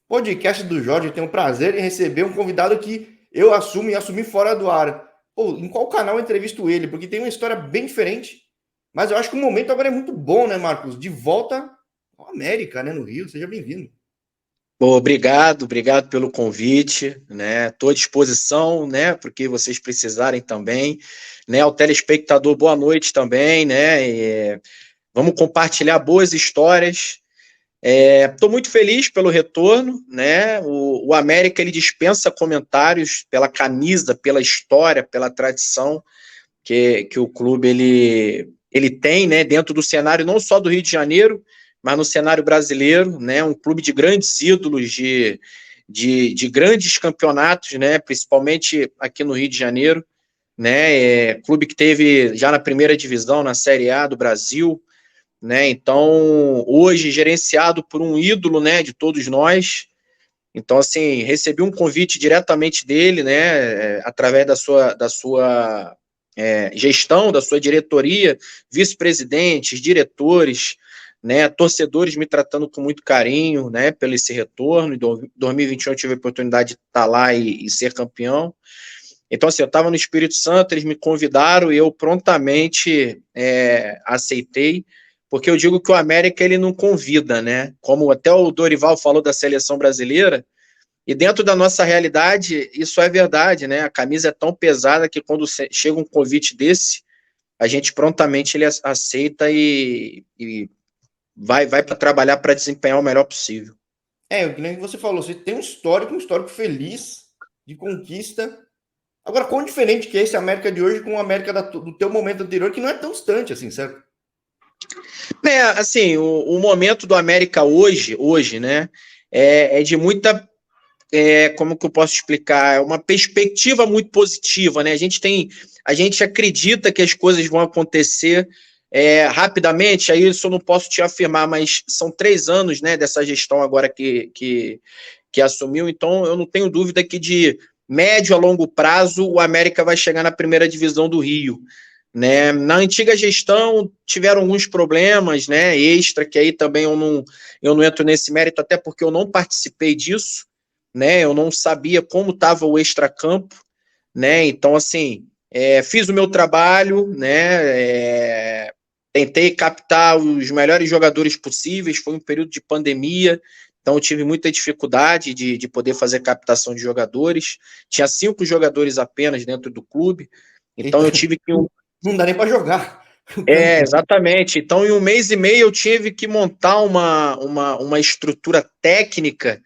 podcast do Jorge. Eu tenho o prazer em receber um convidado que eu assumo e assumi fora do ar. Pô, em qual canal eu entrevisto ele? Porque tem uma história bem diferente. Mas eu acho que o momento agora é muito bom, né, Marcos? De volta ao América, né, no Rio. Seja bem-vindo. Bom, obrigado pelo convite, né? Estou à disposição, né? Porque vocês precisarem também, né? Ao telespectador, boa noite também, né? Vamos compartilhar boas histórias. Estou muito feliz pelo retorno, né? O América ele dispensa comentários pela camisa, pela história, pela tradição que o clube ele tem, né? Dentro do cenário não só do Rio de Janeiro, mas no cenário brasileiro, né? Um clube de grandes ídolos, de grandes campeonatos, né? Principalmente aqui no Rio de Janeiro, né? Clube que teve já na primeira divisão, na Série A do Brasil, né? Então, hoje gerenciado por um ídolo, né? De todos nós. Então, assim, recebi um convite diretamente dele, né? Através da sua gestão, da sua diretoria, vice-presidentes, diretores, né, torcedores me tratando com muito carinho, né, pelo esse retorno. Em 2021 eu tive a oportunidade de estar lá e ser campeão. Então, assim, eu estava no Espírito Santo, eles me convidaram e eu prontamente aceitei, porque eu digo que o América ele não convida, né? Como até o Dorival falou da seleção brasileira, e dentro da nossa realidade, isso é verdade, né? A camisa é tão pesada que quando chega um convite desse, a gente prontamente ele aceita e vai para trabalhar para desempenhar o melhor possível. O que nem você falou, você tem um histórico feliz de conquista. Agora, quão diferente que é esse América de hoje com o América do teu momento anterior, que não é tão distante assim, certo? Assim, o momento do América hoje, né, é de muita como que eu posso explicar? É uma perspectiva muito positiva, né? A gente acredita que as coisas vão acontecer rapidamente, aí isso eu não posso te afirmar, mas são 3 anos, né, dessa gestão agora que assumiu, então eu não tenho dúvida que de médio a longo prazo o América vai chegar na primeira divisão do Rio. Né? Na antiga gestão tiveram alguns problemas, né, extra, que aí também eu não entro nesse mérito, até porque eu não participei disso, né, eu não sabia como estava o extracampo, né, então assim, fiz o meu trabalho, né, tentei captar os melhores jogadores possíveis, foi um período de pandemia, então eu tive muita dificuldade de poder fazer captação de jogadores, tinha 5 jogadores apenas dentro do clube, então Eita, eu tive que não dá nem para jogar o campo. exatamente. Então, em 1 mês e meio, eu tive que montar uma estrutura técnica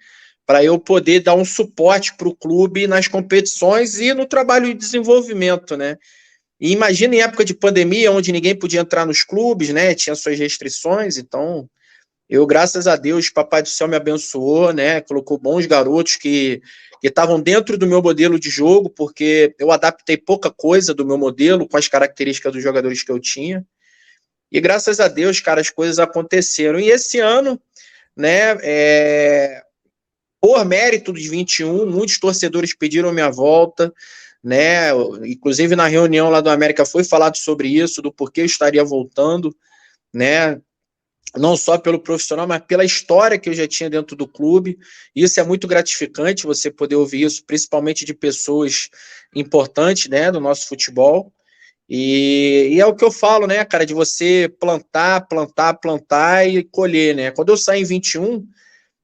para eu poder dar um suporte para o clube nas competições e no trabalho de desenvolvimento, né? E imagina em época de pandemia, onde ninguém podia entrar nos clubes, né? Tinha suas restrições, então eu, graças a Deus, Papai do Céu me abençoou, né? Colocou bons garotos que estavam dentro do meu modelo de jogo, porque eu adaptei pouca coisa do meu modelo com as características dos jogadores que eu tinha. E graças a Deus, cara, as coisas aconteceram. E esse ano, né, por mérito dos 21, muitos torcedores pediram minha volta, né? Inclusive na reunião lá do América foi falado sobre isso, do porquê eu estaria voltando, né? Não só pelo profissional, mas pela história que eu já tinha dentro do clube. Isso é muito gratificante, você poder ouvir isso, principalmente de pessoas importantes, né, do nosso futebol. E é o que eu falo, né, cara, de você plantar e colher, né? Quando eu saí em 21,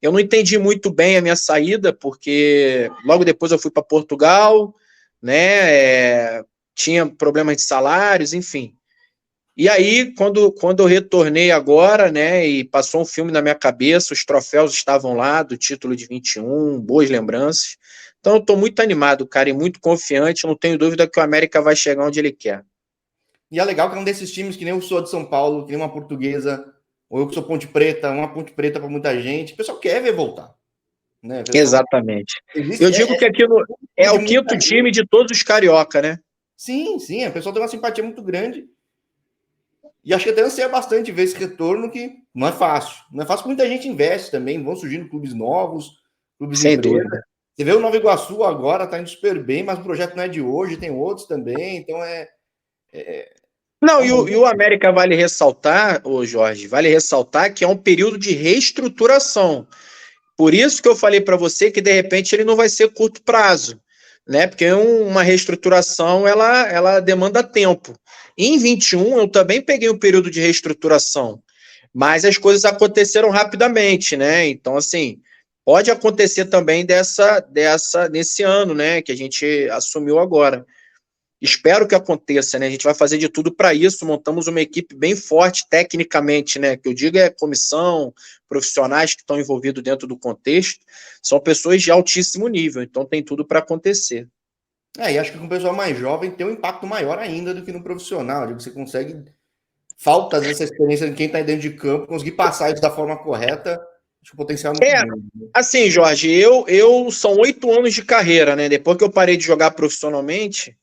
eu não entendi muito bem a minha saída, porque logo depois eu fui para Portugal, né? Tinha problemas de salários, enfim. E aí, quando eu retornei agora, né, e passou um filme na minha cabeça, os troféus estavam lá, do título de 21, boas lembranças. Então, eu estou muito animado, cara, e muito confiante, não tenho dúvida que o América vai chegar onde ele quer. E é legal que é um desses times que nem eu sou de São Paulo, que nem uma portuguesa, ou eu que sou Ponte Preta, uma Ponte Preta para muita gente. O pessoal quer ver voltar. Né? O pessoal Exatamente. Eu existe, digo que aquilo é de o muita quinto gente. time de todos os carioca, né? Sim, sim, a pessoa tem uma simpatia muito grande. E acho que até anseia bastante ver esse retorno, que não é fácil. Não é fácil porque muita gente investe também, vão surgindo clubes novos, clubes Sem empresas. dúvida. Você vê o Nova Iguaçu agora, tá indo super bem, mas o projeto não é de hoje, tem outros também, então Não, é um e momento. o América vale ressaltar, ô Jorge, vale ressaltar que é um período de reestruturação. Por isso que eu falei para você que de repente ele não vai ser curto prazo, né? Porque uma reestruturação ela demanda tempo. Em 21 eu também peguei um período de reestruturação, mas as coisas aconteceram rapidamente, né? Então assim, pode acontecer também nesse ano, né, que a gente assumiu agora. Espero que aconteça, né? A gente vai fazer de tudo para isso. Montamos uma equipe bem forte tecnicamente, né? Que eu digo é comissão, profissionais que estão envolvidos dentro do contexto, são pessoas de altíssimo nível, então tem tudo para acontecer. E acho que com o pessoal mais jovem tem um impacto maior ainda do que no profissional. Você consegue, falta dessa experiência de quem está dentro de campo, conseguir passar isso da forma correta, acho que o potencial é muito grande. Assim, Jorge, eu são 8 anos de carreira, né? Depois que eu parei de jogar profissionalmente,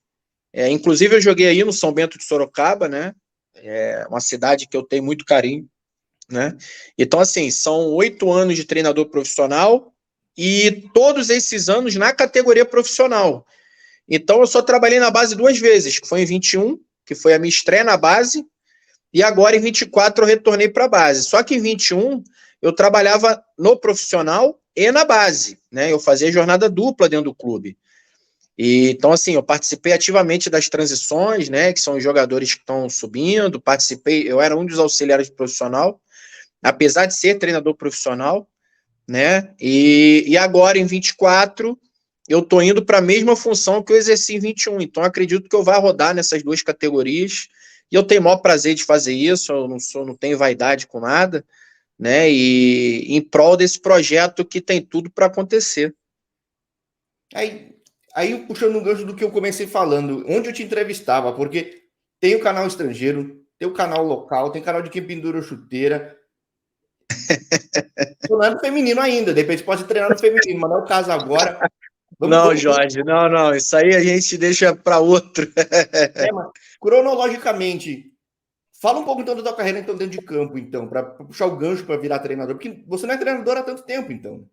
inclusive eu joguei aí no São Bento de Sorocaba, né? É uma cidade que eu tenho muito carinho, né? Então, assim, são 8 anos de treinador profissional e todos esses anos na categoria profissional. Então, eu só trabalhei na base 2 vezes, que foi em 21, que foi a minha estreia na base, e agora em 24 eu retornei para a base. Só que em 21 eu trabalhava no profissional e na base, né? Eu fazia jornada dupla dentro do clube. Então, assim, eu participei ativamente das transições, né? Que são os jogadores que estão subindo. Eu era um dos auxiliares profissional, apesar de ser treinador profissional, né? E agora em 24 eu estou indo para a mesma função que eu exerci em 21. Então, acredito que eu vá rodar nessas duas categorias. E eu tenho o maior prazer de fazer isso, eu não tenho vaidade com nada, né? E em prol desse projeto que tem tudo para acontecer. Aí, puxando um gancho do que eu comecei falando, onde eu te entrevistava, porque tem o canal estrangeiro, tem o canal local, tem canal de quem pendura chuteira. Não é no feminino ainda, de repente pode treinar no feminino, mas não é o caso agora. Não, Jorge, não, isso aí a gente deixa para outro. Mas cronologicamente, fala um pouco então da tua carreira então, dentro de campo, então, para puxar o gancho para virar treinador, porque você não é treinador há tanto tempo, então.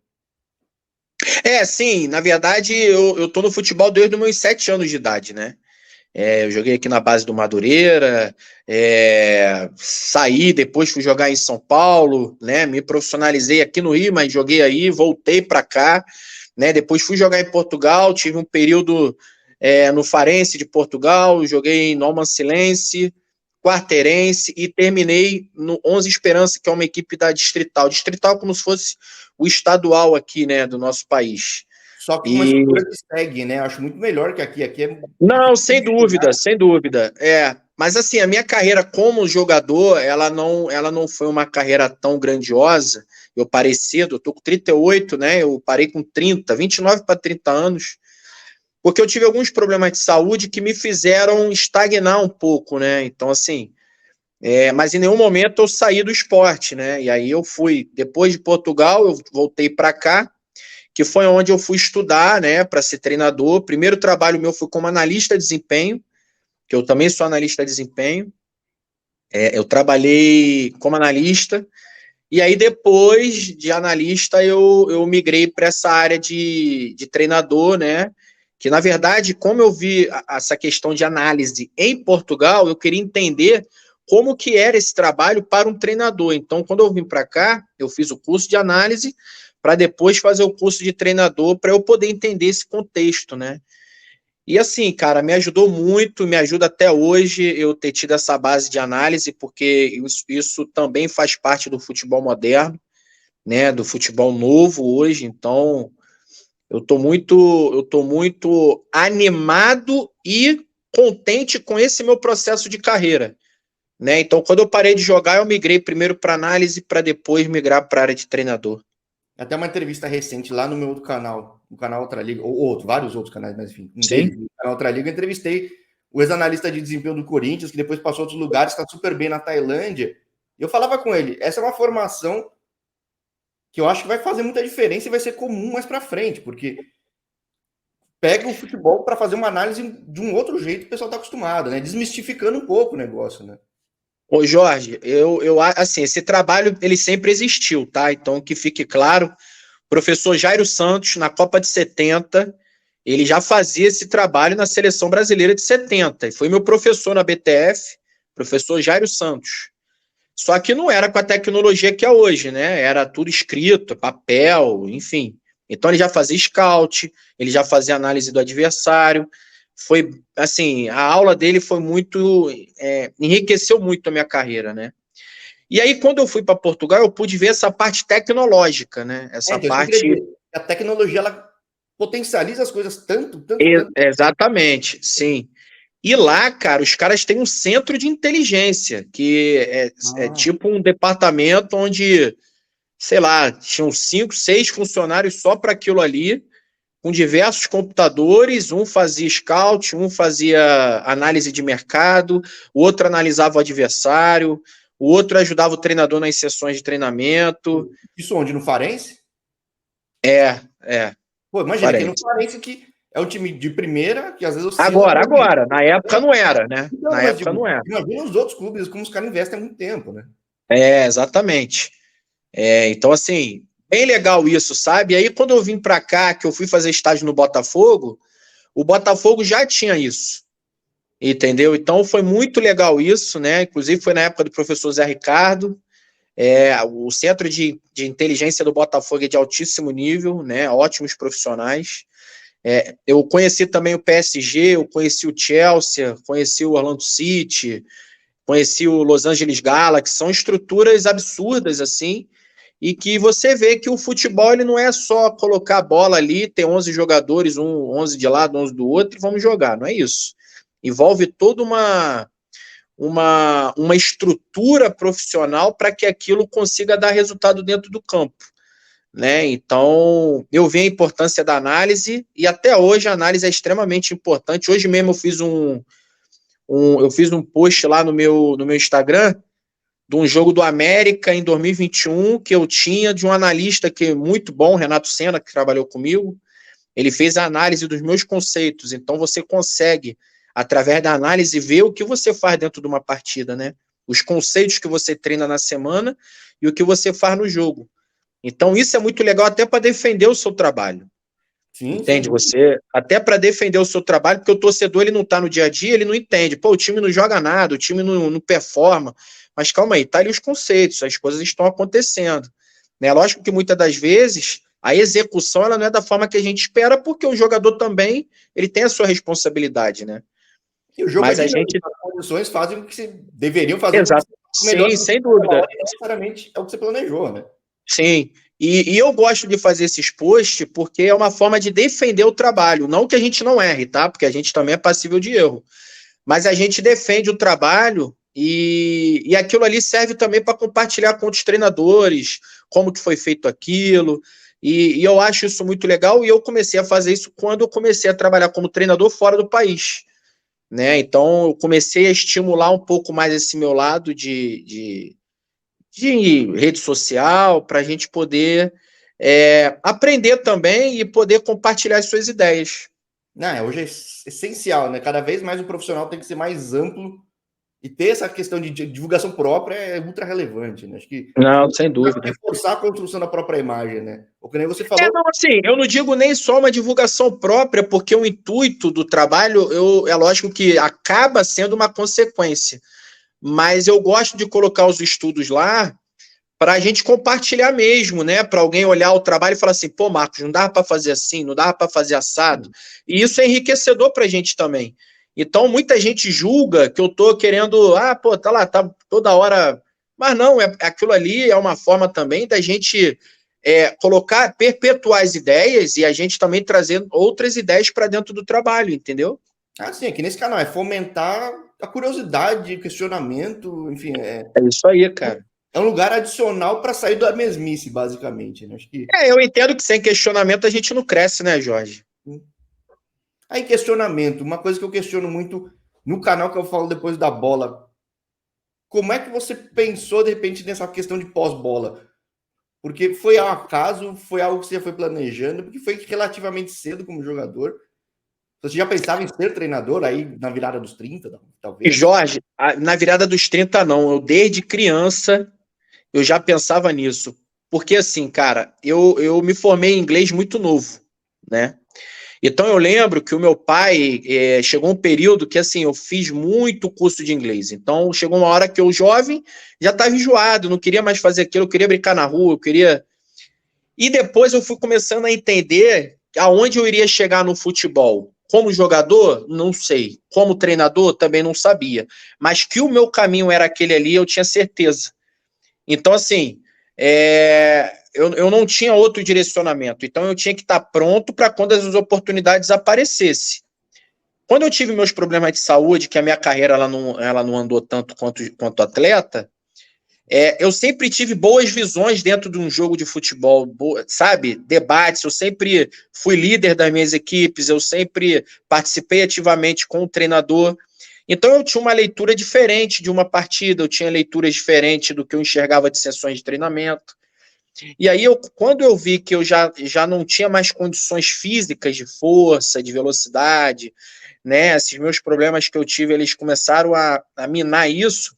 Sim, na verdade eu tô no futebol desde os meus 7 anos de idade, né? Eu joguei aqui na base do Madureira, saí, depois fui jogar em São Paulo, né? Me profissionalizei aqui no Rio, mas joguei aí, voltei para cá, né? Depois fui jogar em Portugal, tive um período no Farense de Portugal, joguei em Normancelense, Quarteirense e terminei no 11 Esperança, que é uma equipe da Distrital. Distrital como se fosse o estadual aqui, né, do nosso país. Só que uma estrutura que segue, né? Eu acho muito melhor que aqui. Aqui é. Não, sem dúvida, sem dúvida. Mas assim, a minha carreira como jogador, ela não foi uma carreira tão grandiosa. Eu parei cedo, eu tô com 38, né? Eu parei com 30, 29 para 30 anos, porque eu tive alguns problemas de saúde que me fizeram estagnar um pouco, né? Então, assim, mas em nenhum momento eu saí do esporte, né? E aí eu fui, depois de Portugal, eu voltei para cá, que foi onde eu fui estudar, né, para ser treinador. O primeiro trabalho meu foi como analista de desempenho, que eu também sou analista de desempenho. Eu trabalhei como analista, e aí depois de analista eu migrei para essa área de treinador, né, que na verdade, como eu vi essa questão de análise em Portugal, eu queria entender como que era esse trabalho para um treinador. Então, quando eu vim para cá, eu fiz o curso de análise para depois fazer o curso de treinador para eu poder entender esse contexto, né? E assim, cara, me ajudou muito, me ajuda até hoje eu ter tido essa base de análise, porque isso também faz parte do futebol moderno, né? Do futebol novo hoje. Então, eu tô muito animado e contente com esse meu processo de carreira, né? Então, quando eu parei de jogar, eu migrei primeiro para análise para depois migrar para a área de treinador. Até uma entrevista recente lá no meu outro canal, no canal Outra Liga, ou outro, vários outros canais, mas enfim, um Sim. deles, no canal Outra Liga, eu entrevistei o ex-analista de desempenho do Corinthians, que depois passou a outros lugares, está super bem na Tailândia. E eu falava com ele, essa é uma formação que eu acho que vai fazer muita diferença e vai ser comum mais para frente, porque pega o futebol para fazer uma análise de um outro jeito que o pessoal está acostumado, né? Desmistificando um pouco o negócio, né? Ô Jorge, assim, esse trabalho ele sempre existiu, tá? Então que fique claro, o professor Jairo Santos, na Copa de 70, ele já fazia esse trabalho na Seleção Brasileira de 70, e foi meu professor na BTF, professor Jairo Santos. Só que não era com a tecnologia que é hoje, né? Era tudo escrito, papel, enfim. Então ele já fazia scout, ele já fazia análise do adversário. Foi assim, a aula dele foi muito, enriqueceu muito a minha carreira, né? E aí, quando eu fui para Portugal, eu pude ver essa parte tecnológica, né? Essa Então, isso que eu queria parte. dizer. A tecnologia, ela potencializa as coisas tanto, tanto, tanto. Exatamente, sim. E lá, cara, os caras têm um centro de inteligência, que é Ah, tipo um departamento onde, sei lá, tinham 5, 6 funcionários só para aquilo ali, com diversos computadores, um fazia scout, um fazia análise de mercado, o outro analisava o adversário, o outro ajudava o treinador nas sessões de treinamento. isso onde? No Farense? É, Pô, imagina, aqui no Farense. Farense que é um time de primeira, que às vezes oscila. Agora, na época não era, né? Então, Na mas época digo, não era. imagina os outros clubes, como os caras investem há muito tempo, né? Exatamente. Então, assim, bem legal isso, sabe? E aí, quando eu vim para cá, que eu fui fazer estágio no Botafogo, o Botafogo já tinha isso, entendeu? Então, foi muito legal isso, né? Inclusive, foi na época do professor Zé Ricardo. O centro de inteligência do Botafogo é de altíssimo nível, né? Ótimos profissionais. Eu conheci também o PSG, eu conheci o Chelsea, conheci o Orlando City, conheci o Los Angeles Galaxy, são estruturas absurdas, assim, e que você vê que o futebol ele não é só colocar a bola ali, ter 11 jogadores, 11 de lado, 11 do outro, e vamos jogar, não é isso. Envolve toda uma estrutura profissional para que aquilo consiga dar resultado dentro do campo, né? Então, eu vi a importância da análise, e até hoje a análise é extremamente importante. Hoje mesmo eu fiz um post lá no meu Instagram, de um jogo do América em 2021, que eu tinha de um analista que é muito bom, Renato Senna, que trabalhou comigo. Ele fez a análise dos meus conceitos. Então você consegue, através da análise, ver o que você faz dentro de uma partida, né? Os conceitos que você treina na semana e o que você faz no jogo. Então isso é muito legal até para defender o seu trabalho. Sim, sem Entende? dúvida. Você, até para defender o seu trabalho, porque o torcedor ele não está no dia a dia, ele não entende. Pô, o time não joga nada, o time não performa. Mas calma aí, tá ali os conceitos, as coisas estão acontecendo. Né? Lógico que muitas das vezes a execução ela não é da forma que a gente espera, porque o jogador também ele tem a sua responsabilidade, né? E o jogo é Mas a dinâmico, gente. as condições fazem o que você deveriam fazer com que Exato. você melhor Sim, sem dúvida. e não necessariamente é o que você planejou, né? Sim. E eu gosto de fazer esses posts porque é uma forma de defender o trabalho. Não que a gente não erre, tá? Porque a gente também é passível de erro. Mas a gente defende o trabalho e aquilo ali serve também para compartilhar com outros treinadores, como que foi feito aquilo. E eu acho isso muito legal e eu comecei a fazer isso quando eu comecei a trabalhar como treinador fora do país. Né? Então eu comecei a estimular um pouco mais esse meu lado de rede social para a gente poder aprender também e poder compartilhar as suas ideias. Não, hoje é essencial, né? Cada vez mais o profissional tem que ser mais amplo e ter essa questão de divulgação própria é ultra relevante, né? Acho que Não, sem dúvida. reforçar a construção da própria imagem, né? O que nem você falou. Não, assim, eu não digo nem só uma divulgação própria, porque o intuito do trabalho, é lógico que acaba sendo uma consequência, mas eu gosto de colocar os estudos lá para a gente compartilhar mesmo, né? Para alguém olhar o trabalho e falar assim, pô, Marcos, não dava para fazer assim, não dava para fazer assado. E isso é enriquecedor para a gente também. Então, muita gente julga que eu estou querendo, pô, tá lá, tá toda hora. Mas não, aquilo ali é uma forma também da gente colocar, perpetuar as ideias e a gente também trazer outras ideias para dentro do trabalho, entendeu? Sim, aqui nesse canal é fomentar a curiosidade, o questionamento, enfim, É isso aí, cara. é um lugar adicional para sair da mesmice, basicamente. Né? Acho que. Eu entendo que sem questionamento a gente não cresce, né, Jorge? Aí, questionamento, uma coisa que eu questiono muito no canal que eu falo depois da bola. Como é que você pensou, de repente, nessa questão de pós-bola? Porque foi ao acaso, foi algo que você já foi planejando, porque foi relativamente cedo como jogador. Você já pensava em ser treinador aí na virada dos 30, talvez? Jorge, na virada dos 30 não. Eu desde criança eu já pensava nisso. Porque assim, cara, eu me formei em inglês muito novo, né? Então eu lembro que o meu pai chegou um período que assim eu fiz muito curso de inglês. Então chegou uma hora que eu jovem já estava enjoado, não queria mais fazer aquilo, eu queria brincar na rua, eu queria. E depois eu fui começando a entender aonde eu iria chegar no futebol. Como jogador, não sei. Como treinador, também não sabia. Mas que o meu caminho era aquele ali, eu tinha certeza. Então, assim, eu não tinha outro direcionamento. Então, eu tinha que estar pronto para quando as oportunidades aparecessem. Quando eu tive meus problemas de saúde, que a minha carreira ela não andou tanto quanto atleta, eu sempre tive boas visões dentro de um jogo de futebol, sabe? Debates, eu sempre fui líder das minhas equipes, eu sempre participei ativamente com o treinador. Então eu tinha uma leitura diferente de uma partida, eu tinha leituras diferentes do que eu enxergava de sessões de treinamento. E aí, quando eu vi que eu já não tinha mais condições físicas de força, de velocidade, né? Esses meus problemas que eu tive, eles começaram a minar isso.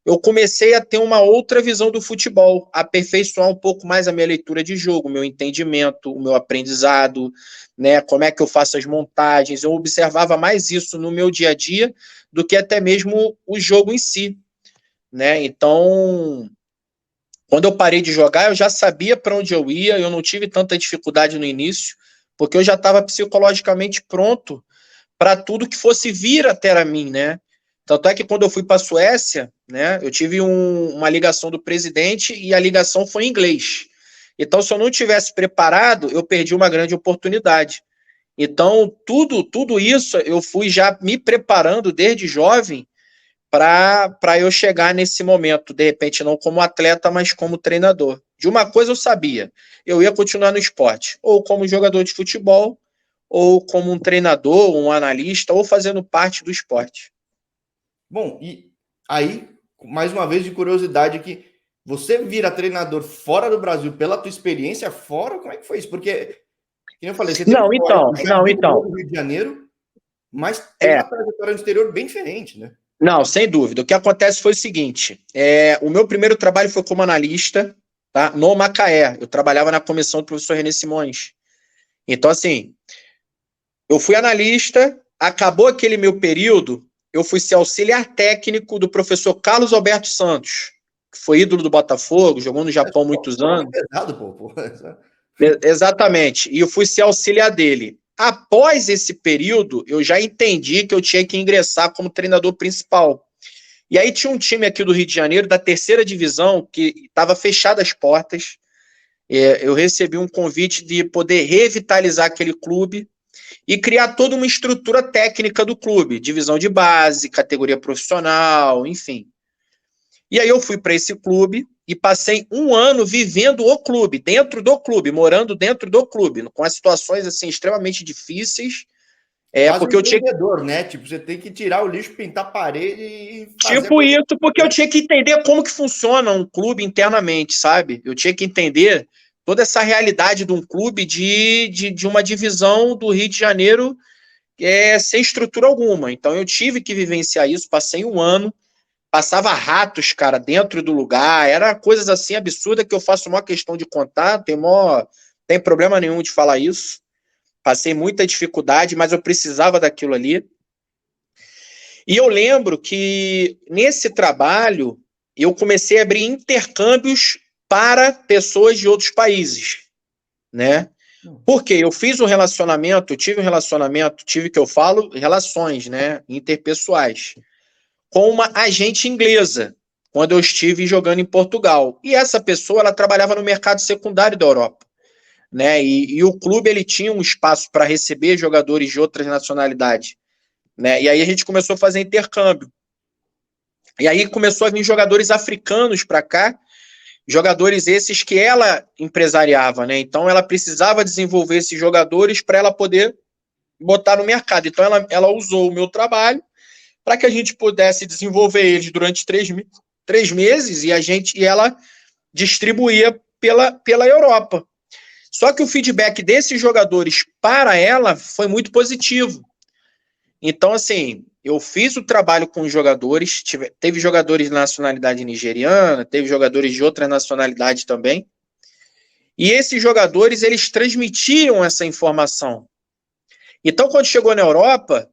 Eu comecei a ter uma outra visão do futebol, aperfeiçoar um pouco mais a minha leitura de jogo, o meu entendimento, o meu aprendizado, né? Como é que eu faço as montagens. Eu observava mais isso no meu dia a dia do que até mesmo o jogo em si, né? Então, quando eu parei de jogar, eu já sabia para onde eu ia, eu não tive tanta dificuldade no início, porque eu já estava psicologicamente pronto para tudo que fosse vir até a mim, né? Tanto é que quando eu fui para a Suécia, né, eu tive uma ligação do presidente e a ligação foi em inglês. Então, se eu não tivesse preparado, eu perdi uma grande oportunidade. Então, tudo isso eu fui já me preparando desde jovem para eu chegar nesse momento, de repente não como atleta, mas como treinador. De uma coisa eu sabia, eu ia continuar no esporte, ou como jogador de futebol, ou como um treinador, um analista, ou fazendo parte do esporte. Bom, e aí, mais uma vez de curiosidade aqui, você vira treinador fora do Brasil pela tua experiência fora? Como é que foi isso? Porque, como eu falei, você tem um histórico já muito bom no Rio de Janeiro, mas tem uma trajetória no exterior bem diferente, né? Não, sem dúvida. O que acontece foi o seguinte: o meu primeiro trabalho foi como analista, tá, no Macaé. Eu trabalhava na comissão do professor René Simões. Então, assim, eu fui analista, acabou aquele meu período, eu fui ser auxiliar técnico do professor Carlos Alberto Santos, que foi ídolo do Botafogo, jogou no Japão muitos anos. Pesado, pô. Exatamente. E eu fui ser auxiliar dele. Após esse período, eu já entendi que eu tinha que ingressar como treinador principal. E aí tinha um time aqui do Rio de Janeiro, da terceira divisão, que estava fechado as portas. Eu recebi um convite de poder revitalizar aquele clube e criar toda uma estrutura técnica do clube, divisão de base, categoria profissional, enfim. E aí eu fui para esse clube e passei um ano vivendo o clube, dentro do clube, morando dentro do clube, com as situações assim extremamente difíceis. Quase Porque um eu tinha empreendedor, né? Tipo, você tem que tirar o lixo, pintar a parede e fazer a tipo coisa. isso, porque eu tinha que entender como que funciona um clube internamente, sabe? Eu tinha que entender toda essa realidade de um clube de uma divisão do Rio de Janeiro sem estrutura alguma. Então eu tive que vivenciar isso, passei um ano, passava ratos, cara, dentro do lugar, era coisas assim absurdas que eu faço uma questão de contar, tem problema nenhum de falar isso. Passei muita dificuldade, mas eu precisava daquilo ali. E eu lembro que nesse trabalho eu comecei a abrir intercâmbios para pessoas de outros países, né? Porque eu fiz um relacionamento, tive que eu falo, relações, né, interpessoais, com uma agente inglesa, quando eu estive jogando em Portugal. E essa pessoa, ela trabalhava no mercado secundário da Europa, né? E o clube ele tinha um espaço para receber jogadores de outras nacionalidades, né? E aí a gente começou a fazer intercâmbio. E aí começou a vir jogadores africanos para cá, jogadores esses que ela empresariava, né? Então ela precisava desenvolver esses jogadores para ela poder botar no mercado. Então ela usou o meu trabalho para que a gente pudesse desenvolver eles durante 3 meses e ela distribuía pela Europa. Só que o feedback desses jogadores para ela foi muito positivo. Então, assim, eu fiz o trabalho com os jogadores, teve jogadores de nacionalidade nigeriana, teve jogadores de outra nacionalidade também, e esses jogadores, eles transmitiam essa informação. Então, quando chegou na Europa,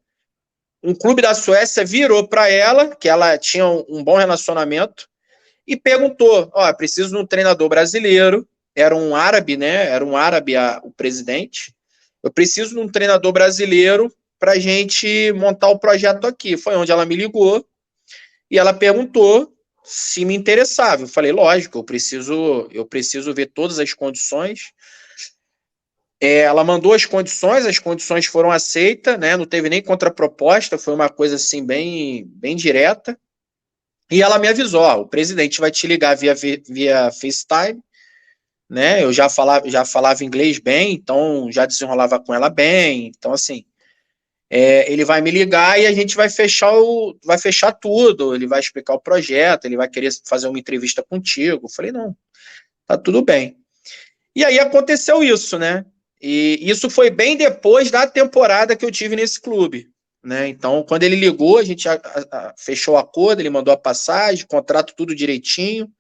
um clube da Suécia virou para ela, que ela tinha um bom relacionamento, e perguntou: ó, preciso de um treinador brasileiro. Era um árabe, né? Era um árabe o presidente. Eu preciso de um treinador brasileiro para a gente montar o projeto aqui. Foi onde ela me ligou e ela perguntou se me interessava. Eu falei, lógico, eu preciso ver todas as condições. Ela mandou as condições foram aceitas, né? Não teve nem contraproposta, foi uma coisa assim bem direta. E ela me avisou, ó, o presidente vai te ligar via FaceTime, né? Eu já falava inglês bem, então já desenrolava com ela bem. Então, assim, ele vai me ligar e a gente vai fechar tudo. Ele vai explicar o projeto, ele vai querer fazer uma entrevista contigo. Eu falei, não, tá tudo bem. E aí aconteceu isso, né? E isso foi bem depois da temporada que eu tive nesse clube, né? Então, quando ele ligou, a gente fechou o acordo, ele mandou a passagem, contrato tudo direitinho.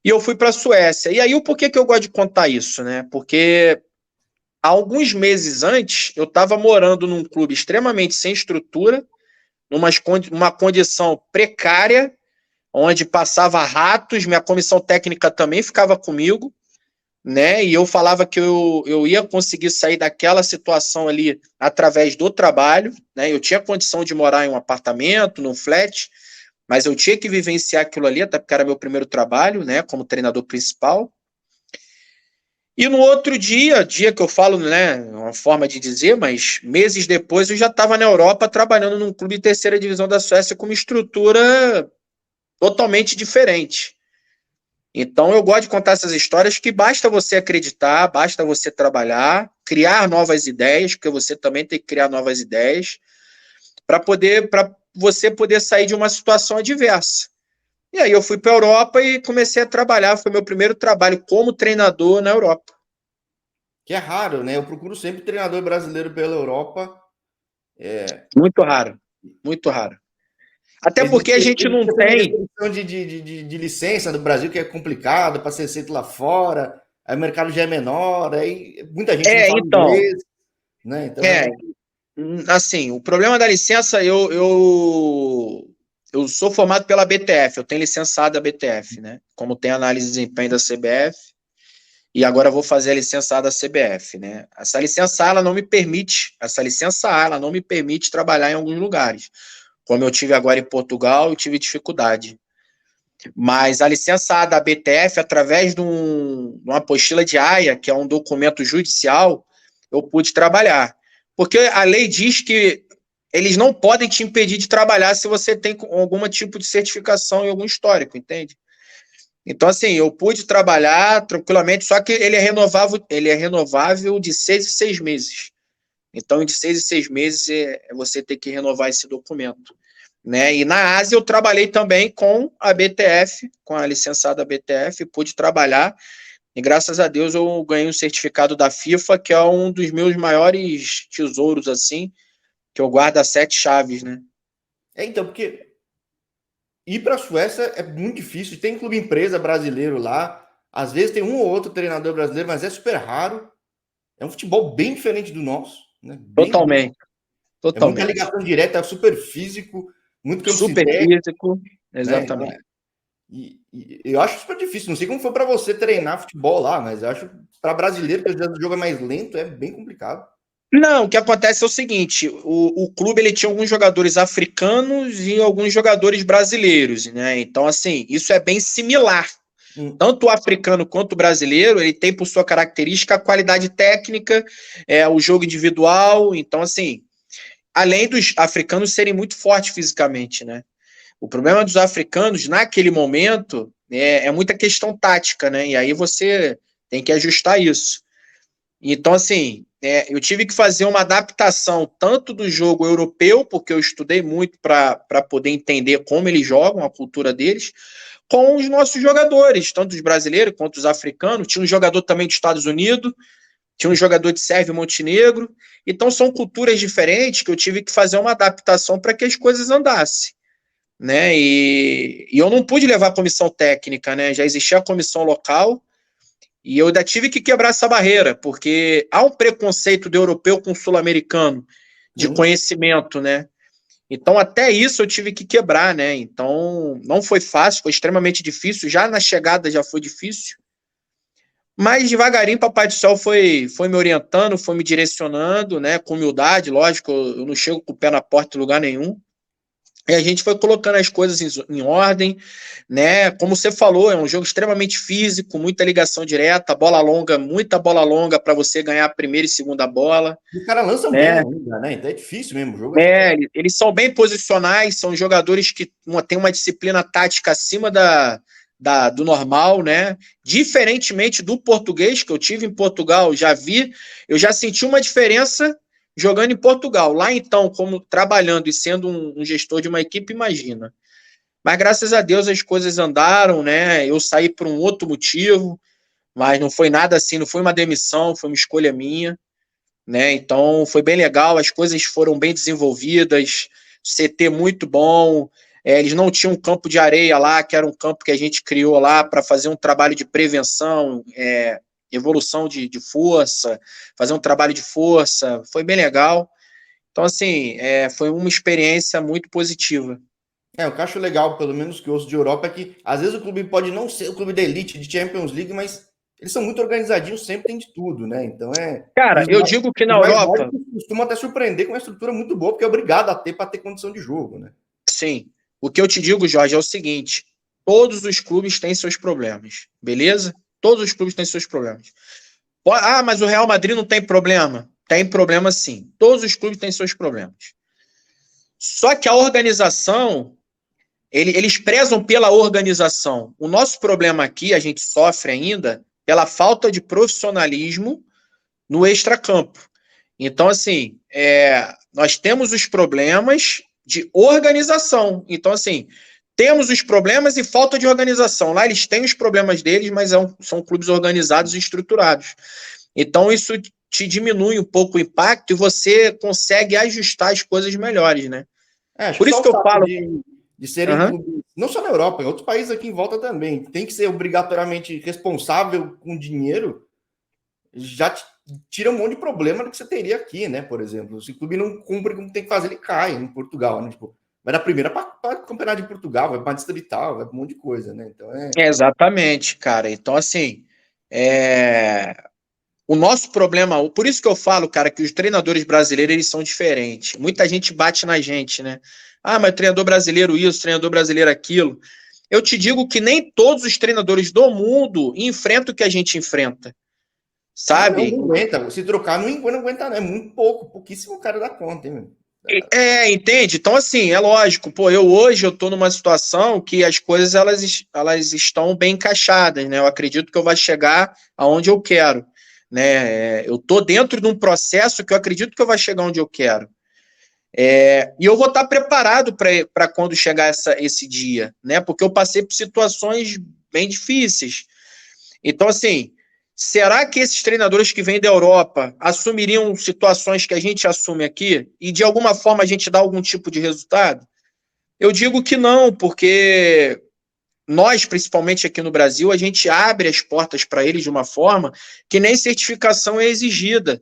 E eu fui para a Suécia. E aí, o porquê que eu gosto de contar isso, né? Porque alguns meses antes, eu estava morando num clube extremamente sem estrutura, numa condição precária, onde passava ratos, minha comissão técnica também ficava comigo, né? E eu falava que eu ia conseguir sair daquela situação ali através do trabalho, né? Eu tinha condição de morar em um apartamento, num flat, mas eu tinha que vivenciar aquilo ali, até porque era meu primeiro trabalho, né? Como treinador principal. E no outro dia que eu falo, né? Uma forma de dizer, mas meses depois eu já estava na Europa trabalhando num clube de terceira divisão da Suécia com uma estrutura totalmente diferente. Então, eu gosto de contar essas histórias que basta você acreditar, basta você trabalhar, criar novas ideias, porque você também tem que criar novas ideias, para você poder sair de uma situação adversa. E aí eu fui para a Europa e comecei a trabalhar, foi meu primeiro trabalho como treinador na Europa. Que é raro, né? Eu procuro sempre treinador brasileiro pela Europa. Muito raro, muito raro. Até porque a gente Existe não essa tem. questão de licença do Brasil, que é complicado para ser aceito lá fora, aí o mercado já é menor, aí muita gente não fala Então, inglês, né? Então é, assim, o problema da licença, eu sou formado pela BTF, eu tenho licenciado da BTF, né? Como tem análise de desempenho da CBF, e agora eu vou fazer a licença A da CBF, né? Essa licença A, ela não me permite trabalhar em alguns lugares. Como eu tive agora em Portugal, eu tive dificuldade. Mas a licença A da BTF, através de uma apostila de AIA, que é um documento judicial, eu pude trabalhar. Porque a lei diz que eles não podem te impedir de trabalhar se você tem algum tipo de certificação e algum histórico, entende? Então, assim, eu pude trabalhar tranquilamente, só que ele é renovável de 6 em 6 meses. Então, de 6 em 6 meses, você tem que renovar esse documento. Né? E na Ásia eu trabalhei também com a BTF, com a licenciada BTF, pude trabalhar, e graças a Deus eu ganhei um certificado da FIFA, que é um dos meus maiores tesouros, assim, que eu guardo as 7 chaves, né? então, porque ir para a Suécia é muito difícil. Tem clube empresa brasileiro lá. Às vezes tem um ou outro treinador brasileiro, mas é super raro. É um futebol bem diferente do nosso, né? Bem, Totalmente, é muita totalmente. ligação direta, é super físico, muito campo Super sintético, físico, né? Então, exatamente. e eu acho super difícil. Não sei como foi para você treinar futebol lá, mas eu acho para brasileiro, que o jogo é mais lento, é bem complicado. Não, o que acontece é o seguinte, o clube ele tinha alguns jogadores africanos e alguns jogadores brasileiros, né? Então, assim, isso é bem similar. Tanto o africano quanto o brasileiro, ele tem por sua característica a qualidade técnica, o jogo individual. Então, assim, além dos africanos serem muito fortes fisicamente, né? O problema dos africanos, naquele momento, é muita questão tática, né? E aí você tem que ajustar isso. Então, assim, eu tive que fazer uma adaptação tanto do jogo europeu, porque eu estudei muito para poder entender como eles jogam, a cultura deles, com os nossos jogadores, tanto os brasileiros quanto os africanos. Tinha um jogador também dos Estados Unidos, tinha um jogador de Sérvia e Montenegro. Então, são culturas diferentes que eu tive que fazer uma adaptação para que as coisas andassem. Né? E eu não pude levar a comissão técnica, né? Já existia a comissão local, E eu ainda tive que quebrar essa barreira, porque há um preconceito do europeu com o sul-americano, de Sim. conhecimento, né? Então, até isso eu tive que quebrar, né? Então, não foi fácil, foi extremamente difícil. Já na chegada já foi difícil. Mas devagarinho, Papai do Céu foi me orientando, foi me direcionando, né? Com humildade, lógico, eu não chego com o pé na porta em lugar nenhum. E a gente foi colocando as coisas em ordem, né? Como você falou, é um jogo extremamente físico, muita ligação direta, bola longa, muita bola longa para você ganhar a primeira e segunda bola. E os caras lançam bem Né? ainda, né? Então é difícil mesmo. O jogo é Eles são bem posicionais, são jogadores que têm uma disciplina tática acima do normal, né? Diferentemente do português, que eu tive em Portugal, eu já senti uma diferença jogando em Portugal. Lá, então, como trabalhando e sendo um gestor de uma equipe, imagina. Mas graças a Deus as coisas andaram, né? Eu saí por um outro motivo, mas não foi nada assim, não foi uma demissão, foi uma escolha minha, né? Então foi bem legal, as coisas foram bem desenvolvidas, CT muito bom. Eles não tinham um campo de areia lá, que era um campo que a gente criou lá para fazer um trabalho de prevenção, evolução de força, fazer um trabalho de força, foi bem legal. Então, assim, foi uma experiência muito positiva. o que eu acho legal, pelo menos que eu ouço de Europa, é que às vezes o clube pode não ser o clube da elite de Champions League, mas eles são muito organizadinhos, sempre tem de tudo, né? Então Cara, eu digo que na os mais Europa, nórdicos costumam até surpreender com uma estrutura muito boa, porque é obrigado a ter para ter condição de jogo, né? sim, o que eu te digo, Jorge, é o seguinte: todos os clubes têm seus problemas, beleza? Todos os clubes têm seus problemas. Ah, mas o Real Madrid não tem problema? Tem problema sim. Todos os clubes têm seus problemas. Só que a organização, eles prezam pela organização. O nosso problema aqui, a gente sofre ainda pela falta de profissionalismo no extracampo. Então, assim, nós temos os problemas de organização. Então, assim, temos os problemas e falta de organização. Lá eles têm os problemas deles, mas são clubes organizados e estruturados. Então, isso te diminui um pouco o impacto e você consegue ajustar as coisas melhores, né? Acho Por que só isso o que eu fato falo. de serem Uhum. clubes, não só na Europa, em outros países aqui em volta também, tem que ser obrigatoriamente responsável com dinheiro, já tira um monte de problema do que você teria aqui, né? Por exemplo, se o clube não cumpre como tem que fazer, ele cai em Portugal, né? Tipo, vai da primeira para o campeonato de Portugal, vai para distrital, vai para um monte de coisa, né? Então Exatamente, cara. Então, assim, o nosso problema, por isso que eu falo, cara, que os treinadores brasileiros eles são diferentes. Muita gente bate na gente, né? Ah, mas treinador brasileiro isso, treinador brasileiro aquilo. Eu te digo que nem todos os treinadores do mundo enfrentam o que a gente enfrenta, sabe? não aguenta. Se trocar, não aguenta, não. É muito pouco, pouquíssimo cara dá conta, hein, meu? Entende? Então, assim, é lógico, pô, hoje eu tô numa situação que as coisas elas estão bem encaixadas, né? Eu acredito que eu vou chegar aonde eu quero, né? Eu tô dentro de um processo que eu acredito que eu vou chegar onde eu quero. E eu vou estar preparado para quando chegar esse dia, né? Porque eu passei por situações bem difíceis. Então, assim, será que esses treinadores que vêm da Europa assumiriam situações que a gente assume aqui e de alguma forma a gente dá algum tipo de resultado? Eu digo que não, porque nós, principalmente aqui no Brasil, a gente abre as portas para eles de uma forma que nem certificação é exigida,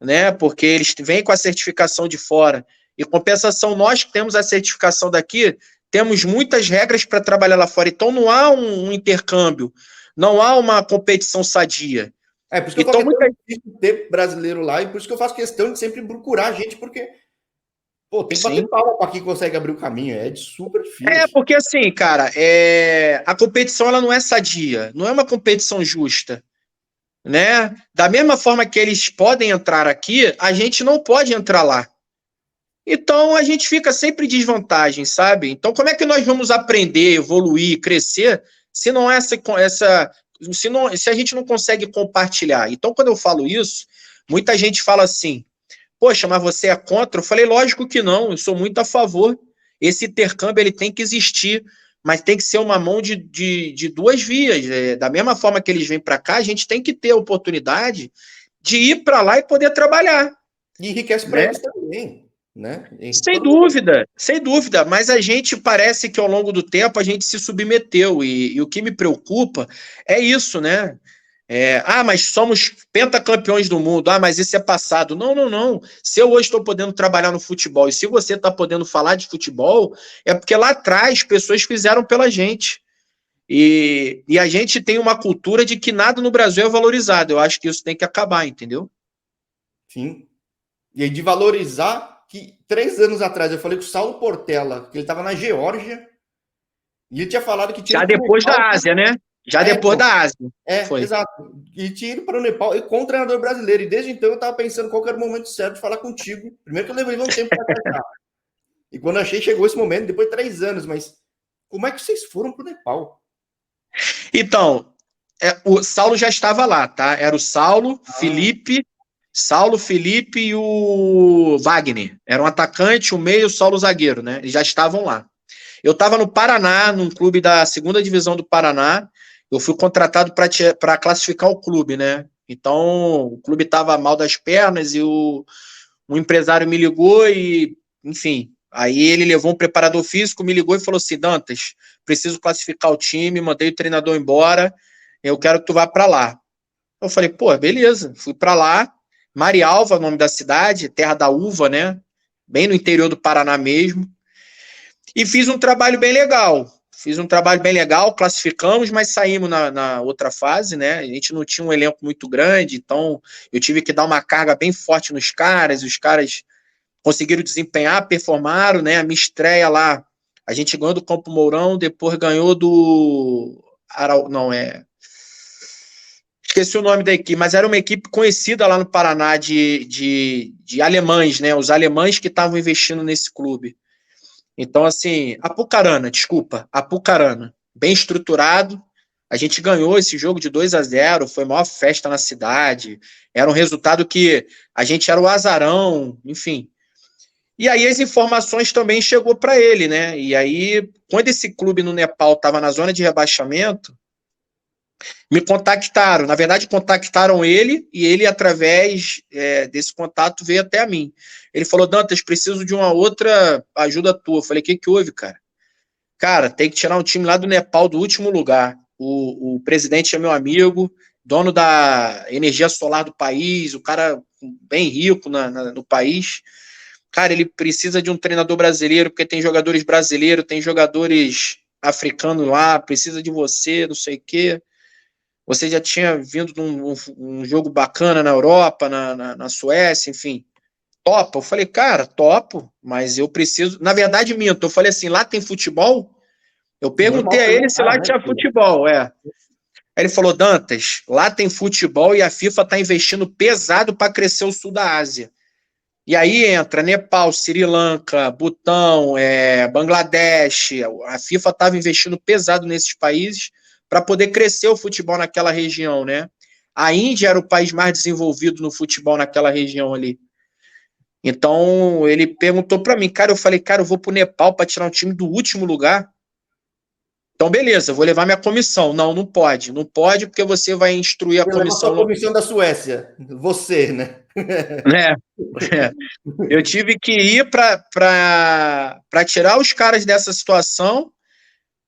né? Porque eles vêm com a certificação de fora. Em compensação, nós que temos a certificação daqui, temos muitas regras para trabalhar lá fora. Então não há um intercâmbio, não há uma competição sadia. Por isso que eu Então, falo que é tão difícil ter brasileiro lá, e por isso que eu faço questão de sempre procurar a gente, porque, pô, tem que bater palma para quem consegue abrir o caminho, é super difícil. Porque assim, cara, a competição ela não é sadia, não é uma competição justa, né? Da mesma forma que eles podem entrar aqui, a gente não pode entrar lá. Então a gente fica sempre em desvantagem, sabe? Então como é que nós vamos aprender, evoluir, crescer se não se a gente não consegue compartilhar? Então quando eu falo isso, muita gente fala assim: "Poxa, mas você é contra?" Eu falei: "Lógico que não, eu sou muito a favor. Esse intercâmbio ele tem que existir, mas tem que ser uma mão de duas vias. Da mesma forma que eles vêm para cá, a gente tem que ter a oportunidade de ir para lá e poder trabalhar." E enriquece para eles também. Né? Sem dúvida, mas a gente parece que ao longo do tempo a gente se submeteu e o que me preocupa é isso, né? Mas somos pentacampeões do mundo. Mas isso é passado. Não, não, não. Se eu hoje estou podendo trabalhar no futebol e se você está podendo falar de futebol, é porque lá atrás pessoas fizeram pela gente. E a gente tem uma cultura de que nada no Brasil é valorizado. Eu acho que isso tem que acabar, entendeu? Sim. E aí de valorizar que 3 anos atrás eu falei com o Saulo Portela, que ele estava na Geórgia, e ele tinha falado que tinha Já ido para o depois Nepal. da Ásia, né? Já depois Então, da Ásia. Foi. exato. E tinha ido para o Nepal e com o treinador brasileiro. E desde então eu estava pensando qual era o momento certo de falar contigo. Primeiro que eu levei um tempo para achar. E quando achei, chegou esse momento, depois de 3 anos. Mas como é que vocês foram para o Nepal? Então, o Saulo já estava lá, tá? Era o Saulo, Felipe e o Wagner. Era um atacante, o meio, o Saulo zagueiro, né? Eles já estavam lá. Eu estava no Paraná, num clube da segunda divisão do Paraná. Eu fui contratado para classificar o clube, né? Então, o clube estava mal das pernas e um empresário me ligou e, enfim, aí ele levou um preparador físico, me ligou e falou assim: Dantas, preciso classificar o time, mandei o treinador embora, eu quero que tu vá para lá. Eu falei, pô, beleza, fui para lá. Marialva, nome da cidade, terra da uva, né? Bem no interior do Paraná mesmo. E fiz um trabalho bem legal. Classificamos, mas saímos na outra fase, né? A gente não tinha um elenco muito grande, então eu tive que dar uma carga bem forte nos caras, os caras conseguiram desempenhar, performaram, né? A minha estreia lá, a gente ganhou do Campo Mourão, depois ganhou do... Esqueci o nome da equipe, mas era uma equipe conhecida lá no Paraná de alemães, né? Os alemães que estavam investindo nesse clube. Então, assim, Apucarana, bem estruturado. A gente ganhou esse jogo de 2-0, foi a maior festa na cidade. Era um resultado que a gente era o azarão, enfim. E aí as informações também chegou para ele, né? E aí, quando esse clube no Nepal estava na zona de rebaixamento, me contactaram. Na verdade, contactaram ele e ele, através desse contato, veio até a mim. Ele falou, Dantas, preciso de uma outra ajuda tua. Eu falei, o que houve, cara? Cara, tem que tirar um time lá do Nepal do último lugar. O presidente é meu amigo, dono da energia solar do país, o cara bem rico no país. Cara, ele precisa de um treinador brasileiro, porque tem jogadores brasileiros, tem jogadores africanos lá, precisa de você, não sei o quê. Você já tinha vindo de um jogo bacana na Europa, na Suécia, enfim. Topa? Eu falei, cara, topo, mas eu preciso. Na verdade, minto. Eu falei assim: lá tem futebol? Eu perguntei Normal a ele se lá perguntar, né? tinha futebol. Aí ele falou: Dantas, lá tem futebol e a FIFA está investindo pesado para crescer o sul da Ásia. E aí entra Nepal, Sri Lanka, Butão, Bangladesh. A FIFA estava investindo pesado nesses países para poder crescer o futebol naquela região, né? A Índia era o país mais desenvolvido no futebol naquela região ali. Então ele perguntou para mim, cara, eu falei, cara, eu vou para o Nepal para tirar um time do último lugar. Então beleza, eu vou levar minha comissão. Não, não pode, não pode porque você vai instruir a Você leva a comissão. sua comissão da Suécia, você, né? É, é. Eu tive que ir para tirar os caras dessa situação,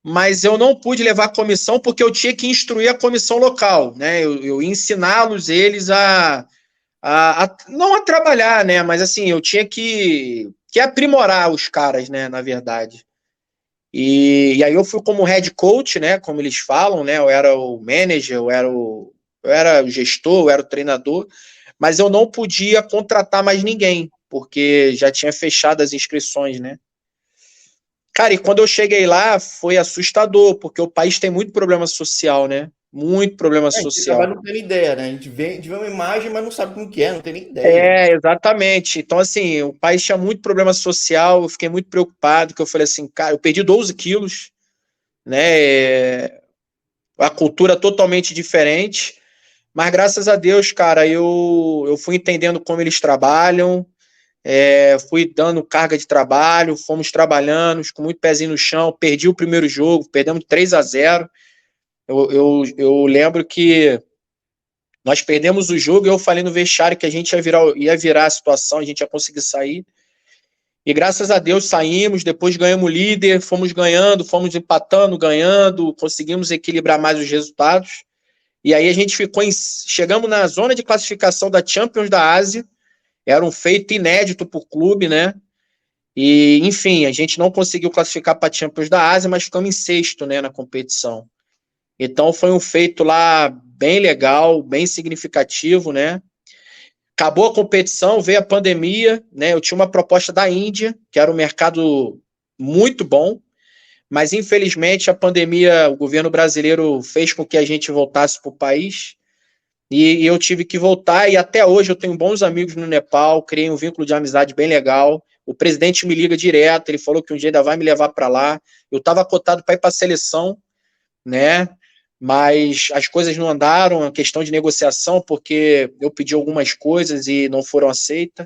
mas eu não pude levar a comissão porque eu tinha que instruir a comissão local, né? Eu ensiná-los eles não a trabalhar, né? Mas assim, eu tinha que aprimorar os caras, né? Na verdade. E aí eu fui como head coach, né? Como eles falam, né? Eu era o manager, eu era o gestor, eu era o treinador, mas eu não podia contratar mais ninguém, porque já tinha fechado as inscrições, né? Cara, e quando eu cheguei lá, foi assustador, porque o país tem muito problema social, né? Muito problema A gente acaba social. não tendo ideia, né? A gente vê uma imagem, mas não sabe como que é, não tem nem ideia. Exatamente. Então, assim, o país tinha muito problema social, eu fiquei muito preocupado, que eu falei assim, cara, eu perdi 12 quilos, né? A cultura totalmente diferente, mas graças a Deus, cara, eu fui entendendo como eles trabalham, fui dando carga de trabalho, fomos trabalhando, com muito pezinho no chão, perdi o primeiro jogo, perdemos 3-0. Eu lembro que nós perdemos o jogo e eu falei no vestiário que a gente ia virar a situação, a gente ia conseguir sair. E graças a Deus saímos, depois ganhamos o líder, fomos ganhando, fomos empatando, ganhando, conseguimos equilibrar mais os resultados. e aí a gente chegamos na zona de classificação da Champions da Ásia, era um feito inédito para o clube, né? E, enfim, a gente não conseguiu classificar para a Champions da Ásia, mas ficamos em sexto, né, na competição. Então foi um feito lá bem legal, bem significativo, né? Acabou a competição, veio a pandemia, né? Eu tinha uma proposta da Índia, que era um mercado muito bom, mas infelizmente a pandemia, o governo brasileiro fez com que a gente voltasse para o país e eu tive que voltar. E até hoje eu tenho bons amigos no Nepal, criei um vínculo de amizade bem legal. O presidente me liga direto, ele falou que um dia ainda vai me levar para lá. Eu estava cotado para ir para a seleção, né? Mas as coisas não andaram, a questão de negociação, porque eu pedi algumas coisas e não foram aceitas,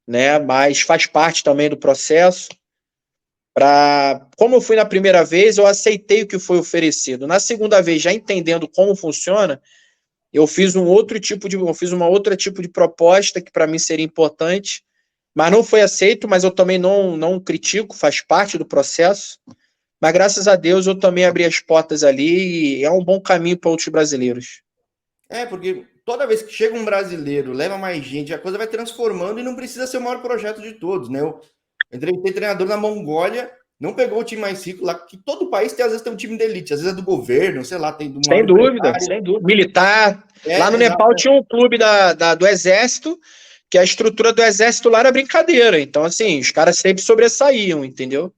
né? Mas faz parte também do processo. Como eu fui na primeira vez, eu aceitei o que foi oferecido. Na segunda vez, já entendendo como funciona, eu fiz uma outra tipo de proposta que para mim seria importante, mas não foi aceito, mas eu também não critico, faz parte do processo. Mas graças a Deus eu também abri as portas ali e é um bom caminho para outros brasileiros. Porque toda vez que chega um brasileiro, leva mais gente, a coisa vai transformando e não precisa ser o maior projeto de todos, né? Eu entrevistei treinador na Mongólia, não pegou o time mais rico lá, que todo país tem, às vezes tem um time de elite, às vezes é do governo, sei lá, tem do Sem dúvida, sem dúvida. Militar. Lá no Nepal tinha um clube do Exército, que a estrutura do Exército lá era brincadeira. Então, assim, os caras sempre sobressaíam, entendeu?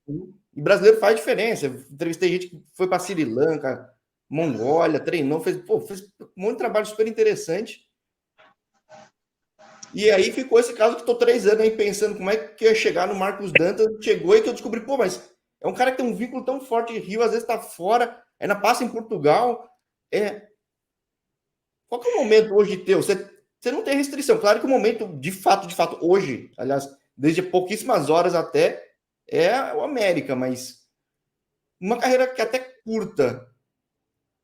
E brasileiro faz diferença. Eu entrevistei gente que foi para Sri Lanka, Mongólia, treinou, fez um monte de trabalho super interessante. E aí ficou esse caso que estou 3 anos aí pensando como é que ia chegar no Marcos Dantas. Chegou e que eu descobri, mas é um cara que tem um vínculo tão forte de Rio, às vezes está fora, ainda passa em Portugal. Qual que é o momento hoje teu? Você não tem restrição. Claro que o momento, de fato, hoje, aliás, desde pouquíssimas horas até, é o América, mas uma carreira que até curta.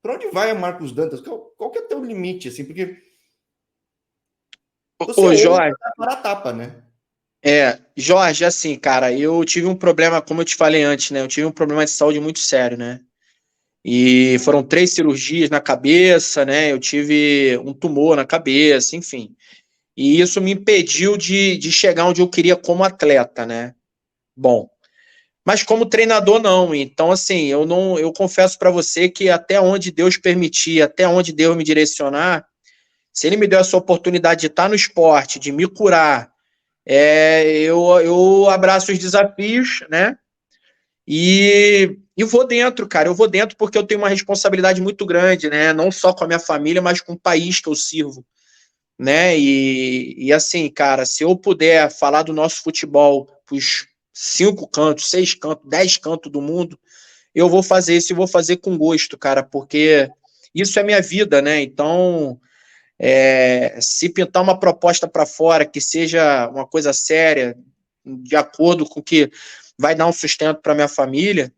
Para onde vai o Marcos Dantas? Qual que é o teu limite, assim? Porque Ô, Jorge, para a tapa, né? Jorge, assim, cara, eu tive um problema, como eu te falei antes, né? Eu tive um problema de saúde muito sério, né? E foram 3 cirurgias na cabeça, né? Eu tive um tumor na cabeça, enfim. E isso me impediu de chegar onde eu queria como atleta, né? Bom, mas como treinador não. Então, assim, eu confesso para você que até onde Deus permitir, até onde Deus me direcionar, se Ele me deu essa oportunidade de estar no esporte, de me curar, eu abraço os desafios, né? E vou dentro, cara. Eu vou dentro porque eu tenho uma responsabilidade muito grande, né? Não só com a minha família, mas com o país que eu sirvo, né? E assim, cara, se eu puder falar do nosso futebol pros 5 cantos, 6 cantos, 10 cantos do mundo, eu vou fazer isso e vou fazer com gosto, cara, porque isso é minha vida, né? Então, se pintar uma proposta para fora que seja uma coisa séria, de acordo com o que vai dar um sustento para minha família,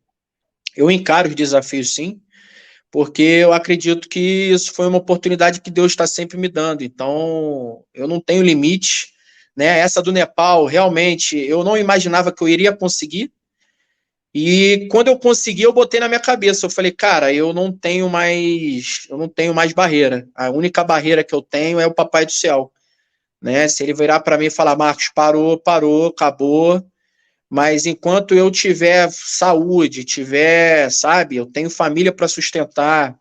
eu encaro os desafios, sim, porque eu acredito que isso foi uma oportunidade que Deus está sempre me dando. Então, eu não tenho limite, né? Essa do Nepal, realmente, eu não imaginava que eu iria conseguir. E quando eu consegui, eu botei na minha cabeça. Eu falei, cara, eu não tenho mais barreira. A única barreira que eu tenho é o Papai do Céu, né? Se ele virar para mim e falar, Marcos, parou, acabou. Mas enquanto eu tiver saúde, sabe, eu tenho família para sustentar,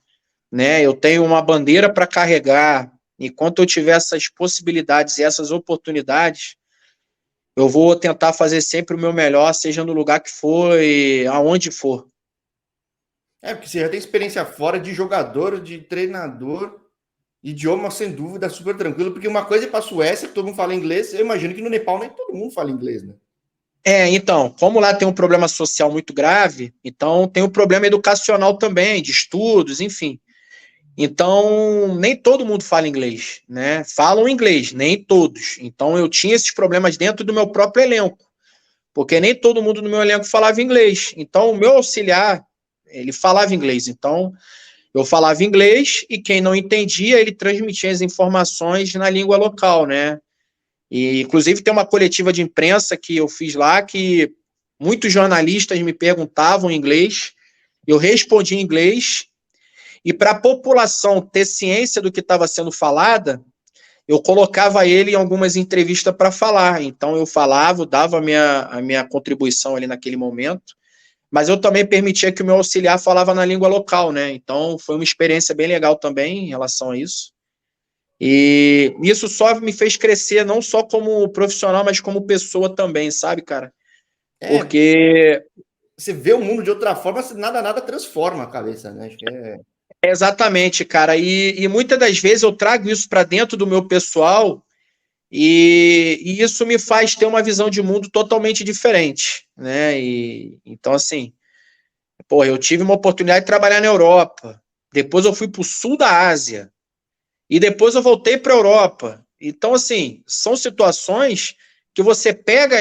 né? Eu tenho uma bandeira para carregar. Enquanto eu tiver essas possibilidades e essas oportunidades, eu vou tentar fazer sempre o meu melhor, seja no lugar que for e aonde for. Porque você já tem experiência fora de jogador, de treinador, idioma sem dúvida super tranquilo, porque uma coisa é para a Suécia, que todo mundo fala inglês, eu imagino que no Nepal nem todo mundo fala inglês, né? Então, como lá tem um problema social muito grave, então tem um problema educacional também, de estudos, enfim. Então, nem todo mundo fala inglês, né? Falam inglês, nem todos. Então, eu tinha esses problemas dentro do meu próprio elenco, porque nem todo mundo no meu elenco falava inglês. Então, o meu auxiliar, ele falava inglês. Então, eu falava inglês e quem não entendia, ele transmitia as informações na língua local, né? E, inclusive, tem uma coletiva de imprensa que eu fiz lá que muitos jornalistas me perguntavam em inglês, eu respondi em inglês E para a população ter ciência do que estava sendo falada, eu colocava ele em algumas entrevistas para falar. Então eu falava, dava a minha contribuição ali naquele momento, mas eu também permitia que o meu auxiliar falava na língua local, né? Então foi uma experiência bem legal também em relação a isso. E isso só me fez crescer, não só como profissional, mas como pessoa também, sabe, cara? É, Porque você vê o mundo de outra forma, nada transforma a cabeça, né? Acho que é. exatamente, cara. E muitas das vezes eu trago isso para dentro do meu pessoal e isso me faz ter uma visão de mundo totalmente diferente, né? E então assim, pô, eu tive uma oportunidade de trabalhar na Europa. Depois eu fui para o sul da Ásia e depois eu voltei para a Europa. Então assim, são situações que você pega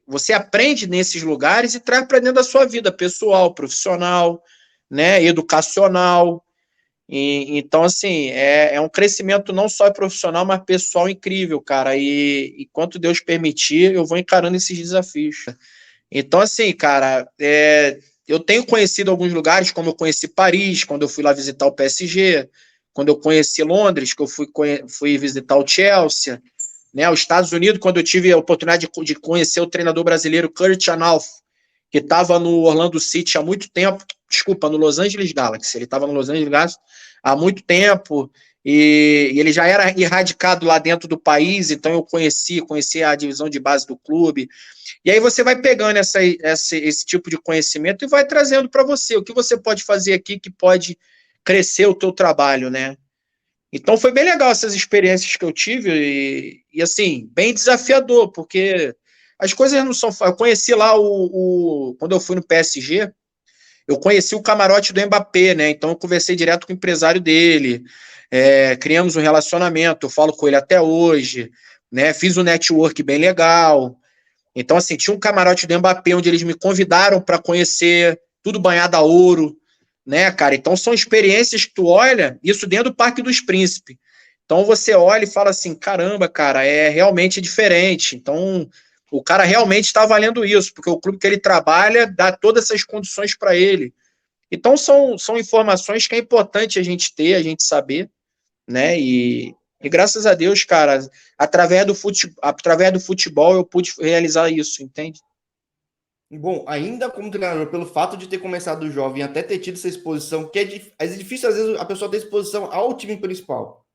você aprende nesses lugares e traz para dentro da sua vida pessoal, profissional, né? Educacional. Então, assim, é um crescimento não só profissional, mas pessoal incrível, cara. E quanto Deus permitir, eu vou encarando esses desafios. Então, assim, cara, eu tenho conhecido alguns lugares, como eu conheci Paris, quando eu fui lá visitar o PSG, quando eu conheci Londres, que eu fui visitar o Chelsea, né? Os Estados Unidos, quando eu tive a oportunidade de conhecer o treinador brasileiro Kurt Analph, que estava no Orlando City há muito tempo, desculpa, no Los Angeles Galaxy, ele estava no Los Angeles Galaxy há muito tempo, e ele já era erradicado lá dentro do país, então eu conheci a divisão de base do clube, e aí você vai pegando esse tipo de conhecimento e vai trazendo para você o que você pode fazer aqui que pode crescer o teu trabalho, né? Então foi bem legal essas experiências que eu tive e assim, bem desafiador, porque as coisas não são. Eu conheci lá quando eu fui no PSG, eu conheci o camarote do Mbappé, né? Então eu conversei direto com o empresário dele, criamos um relacionamento, eu falo com ele até hoje, né? Fiz um network bem legal. Então, assim, tinha um camarote do Mbappé onde eles me convidaram para conhecer, tudo banhado a ouro, né, cara? Então são experiências que tu olha, isso dentro do Parque dos Príncipes. Então você olha e fala assim, caramba, cara, é realmente diferente. Então o cara realmente está valendo isso, porque o clube que ele trabalha dá todas essas condições para ele. Então são informações que é importante a gente ter, a gente saber, né? E graças a Deus, cara, através do futebol eu pude realizar isso, entende? Bom, ainda como treinador, pelo fato de ter começado jovem, até ter tido essa exposição, que é difícil às vezes a pessoa ter exposição ao time principal.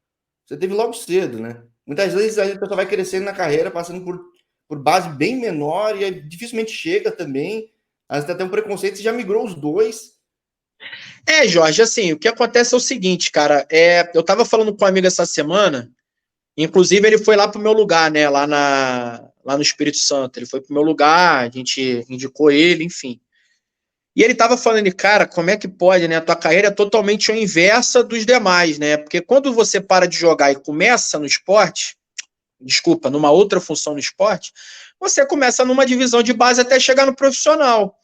Você teve logo cedo, né? Muitas vezes a pessoa vai crescendo na carreira, passando por base bem menor e aí dificilmente chega também. Às vezes tem um preconceito, você já migrou os dois. Jorge, assim, o que acontece é o seguinte, cara, eu tava falando com um amigo essa semana, inclusive ele foi lá pro meu lugar, né, lá no Espírito Santo, ele foi pro meu lugar, a gente indicou ele, enfim. E ele tava falando, cara, como é que pode, né, a tua carreira é totalmente a inversa dos demais, né, porque quando você para de jogar e começa no esporte, desculpa, numa outra função no esporte, você começa numa divisão de base até chegar no profissional.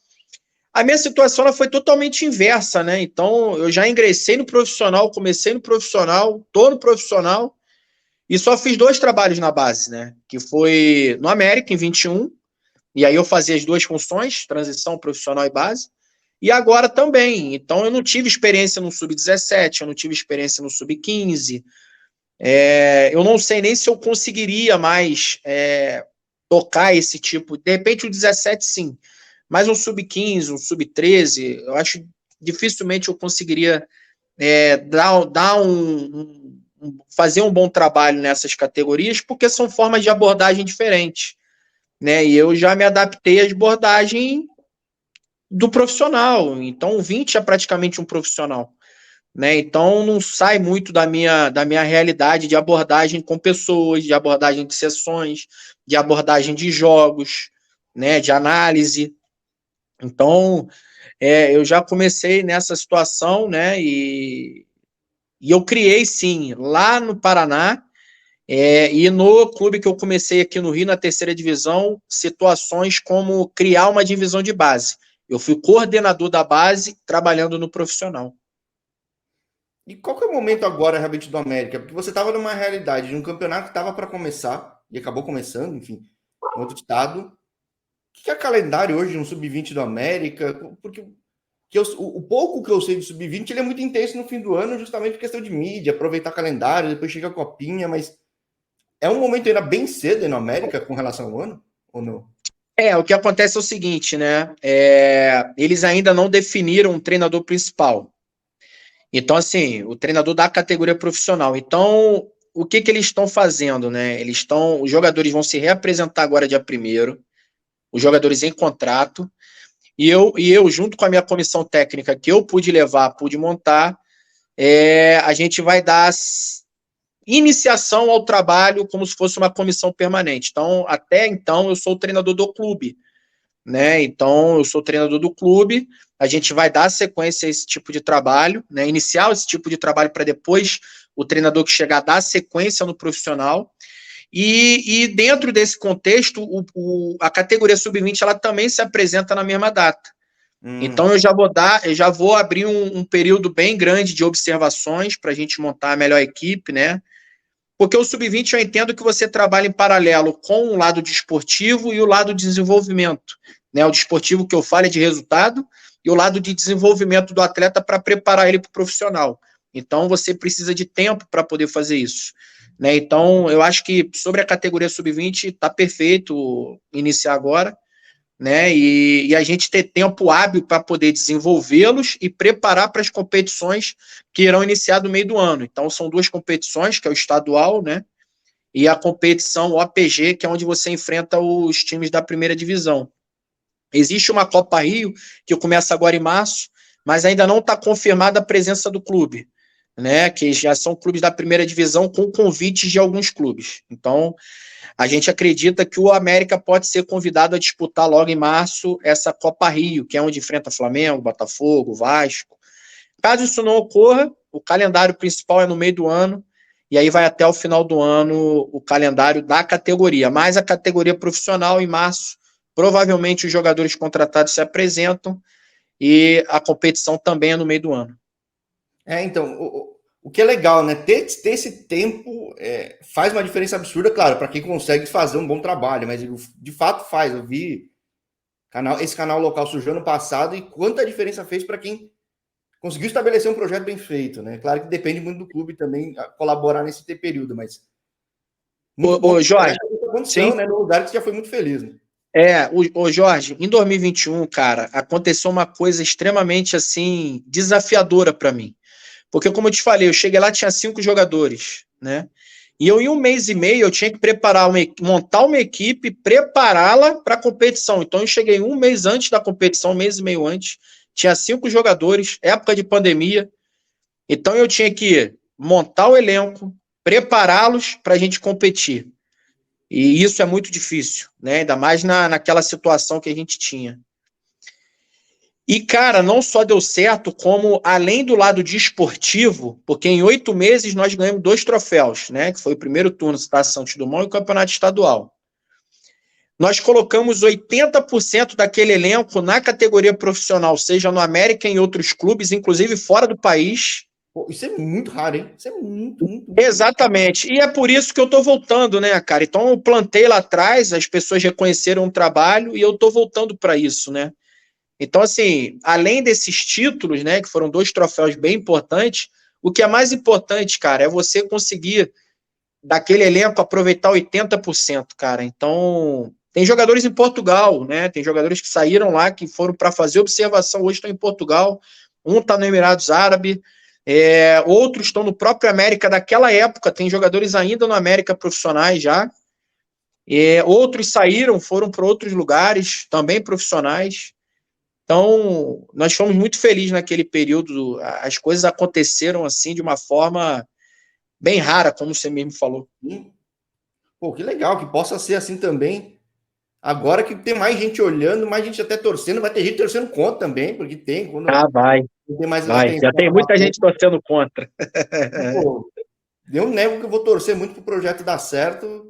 A minha situação ela foi totalmente inversa, né? Então, eu já ingressei no profissional, comecei no profissional, tô no profissional e só fiz dois trabalhos na base, né? Que foi no América, em 21, e aí eu fazia as duas funções, transição profissional e base, e agora também. Então, eu não tive experiência no sub-17, eu não tive experiência no sub-15, eu não sei nem se eu conseguiria mais tocar esse tipo. De repente, o 17, sim. Mas um sub-15, um sub-13, eu acho dificilmente eu conseguiria fazer um bom trabalho nessas categorias, porque são formas de abordagem diferentes. Né? E eu já me adaptei às abordagens do profissional. Então, o 20 é praticamente um profissional. Né? Então não sai muito da minha realidade de abordagem com pessoas, de abordagem de sessões, de abordagem de jogos, né? De análise. Então eu já comecei nessa situação, né? E eu criei sim lá no Paraná e no clube que eu comecei aqui no Rio, na terceira divisão, situações como criar uma divisão de base. Eu fui coordenador da base trabalhando no profissional. E qual que é o momento agora realmente do América? Porque você estava numa realidade de um campeonato que estava para começar e acabou começando, enfim, em outro estado. O que é calendário hoje de um sub-20 do América? Porque que o pouco que eu sei do Sub-20, ele é muito intenso no fim do ano, justamente por questão de mídia, aproveitar o calendário, depois chega a copinha, mas é um momento ainda bem cedo aí na América com relação ao ano, ou não? O que acontece é o seguinte, né? Eles ainda não definiram um treinador principal. Então, assim, o treinador da categoria profissional. Então, o que eles estão fazendo, né? Os jogadores vão se reapresentar agora dia 1º, os jogadores em contrato, e eu, junto com a minha comissão técnica que eu pude levar, pude montar, a gente vai dar iniciação ao trabalho como se fosse uma comissão permanente. Então, até então, eu sou o treinador do clube, né? Então, eu sou treinador do clube, a gente vai dar sequência a esse tipo de trabalho, né? Iniciar esse tipo de trabalho para depois o treinador que chegar dar sequência no profissional. E dentro desse contexto, a categoria sub-20 ela também se apresenta na mesma data. Então eu já vou abrir um período bem grande de observações para a gente montar a melhor equipe, né? Porque o sub-20 eu entendo que você trabalha em paralelo com o lado desportivo e o lado de desenvolvimento. Né? O desportivo que eu falo é de resultado e o lado de desenvolvimento do atleta para preparar ele para o profissional. Então você precisa de tempo para poder fazer isso. Né? Então eu acho que sobre a categoria sub-20 está perfeito iniciar agora. Né? E a gente ter tempo hábil para poder desenvolvê-los e preparar para as competições que irão iniciar no meio do ano. Então, são 2 competições, que é o estadual, né? E a competição OPG, que é onde você enfrenta os times da primeira divisão. Existe uma Copa Rio, que começa agora em março, mas ainda não está confirmada a presença do clube, né? Que já são clubes da primeira divisão com convites de alguns clubes. Então, a gente acredita que o América pode ser convidado a disputar logo em março essa Copa Rio, que é onde enfrenta Flamengo, Botafogo, Vasco. Caso isso não ocorra, o calendário principal é no meio do ano, e aí vai até o final do ano o calendário da categoria. Mas a categoria profissional, em março, provavelmente os jogadores contratados se apresentam, e a competição também é no meio do ano. Então, o que é legal, né? Ter esse tempo faz uma diferença absurda, claro, para quem consegue fazer um bom trabalho, mas de fato faz. Eu vi esse canal local surgiu ano passado e quanta diferença fez para quem conseguiu estabelecer um projeto bem feito, né? Claro que depende muito do clube também colaborar nesse período, mas muito bom Jorge, condição, né? No lugar que você já foi muito feliz, né? Jorge, em 2021, cara, aconteceu uma coisa extremamente, assim, desafiadora para mim. Porque, como eu te falei, eu cheguei lá, tinha 5 jogadores, né? E eu, em 1 mês e meio, eu tinha que montar uma equipe, prepará-la para a competição. Então, eu cheguei 1 mês antes da competição, 1 mês e meio antes, tinha 5 jogadores, época de pandemia. Então, eu tinha que montar o elenco, prepará-los para a gente competir. E isso é muito difícil, né? Ainda mais naquela situação que a gente tinha. E, cara, não só deu certo, como além do lado desportivo, porque em 8 meses nós ganhamos 2 troféus, né? Que foi o primeiro turno da Taça Santos Dumont e o campeonato estadual. Nós colocamos 80% daquele elenco na categoria profissional, seja no América e em outros clubes, inclusive fora do país. Pô, isso é muito raro, hein? Isso é muito. Exatamente. E é por isso que eu tô voltando, né, cara? Então eu plantei lá atrás, as pessoas reconheceram o trabalho e eu tô voltando para isso, né? Então, assim, além desses títulos, né, que foram 2 troféus bem importantes, o que é mais importante, cara, é você conseguir, daquele elenco, aproveitar 80%, cara. Então, tem jogadores em Portugal, né, tem jogadores que saíram lá, que foram para fazer observação, hoje estão em Portugal, um está no Emirados Árabes, outros estão no próprio América daquela época, tem jogadores ainda no América profissionais já, outros saíram, foram para outros lugares, também profissionais. Então, nós fomos muito felizes naquele período. As coisas aconteceram assim de uma forma bem rara, como você mesmo falou. Pô, que legal que possa ser assim também. Agora que tem mais gente olhando, mais gente até torcendo, vai ter gente torcendo contra também, porque tem. Vai. Tem mais Vai. Já tem muita gente torcendo contra. Pô, eu nego que eu vou torcer muito pro projeto dar certo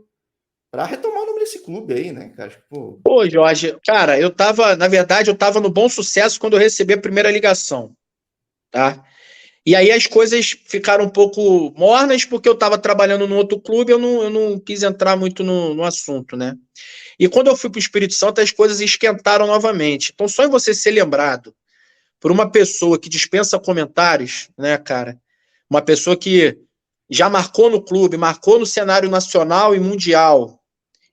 para retomar o nome desse clube aí, né, cara? Pô, Jorge, cara, na verdade, eu tava no Bom Sucesso quando eu recebi a primeira ligação, tá? E aí as coisas ficaram um pouco mornas, porque eu tava trabalhando no outro clube, eu não quis entrar muito no assunto, né? E quando eu fui pro Espírito Santo, as coisas esquentaram novamente. Então, só em você ser lembrado por uma pessoa que dispensa comentários, né, cara? Uma pessoa que já marcou no clube, marcou no cenário nacional e mundial,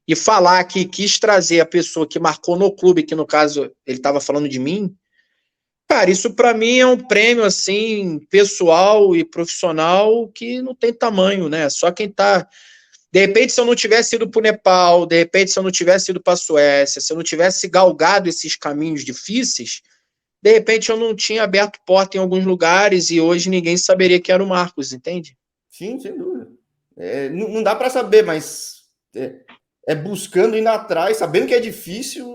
e falar que quis trazer a pessoa que marcou no clube, que no caso ele estava falando de mim, cara, isso para mim é um prêmio assim pessoal e profissional que não tem tamanho, né? Só quem tá. De repente, se eu não tivesse ido para o Nepal, de repente, se eu não tivesse ido para a Suécia, se eu não tivesse galgado esses caminhos difíceis, de repente eu não tinha aberto porta em alguns lugares e hoje ninguém saberia que era o Marcos, entende? Sim, sem dúvida. Não dá para saber, mas buscando, indo atrás, sabendo que é difícil,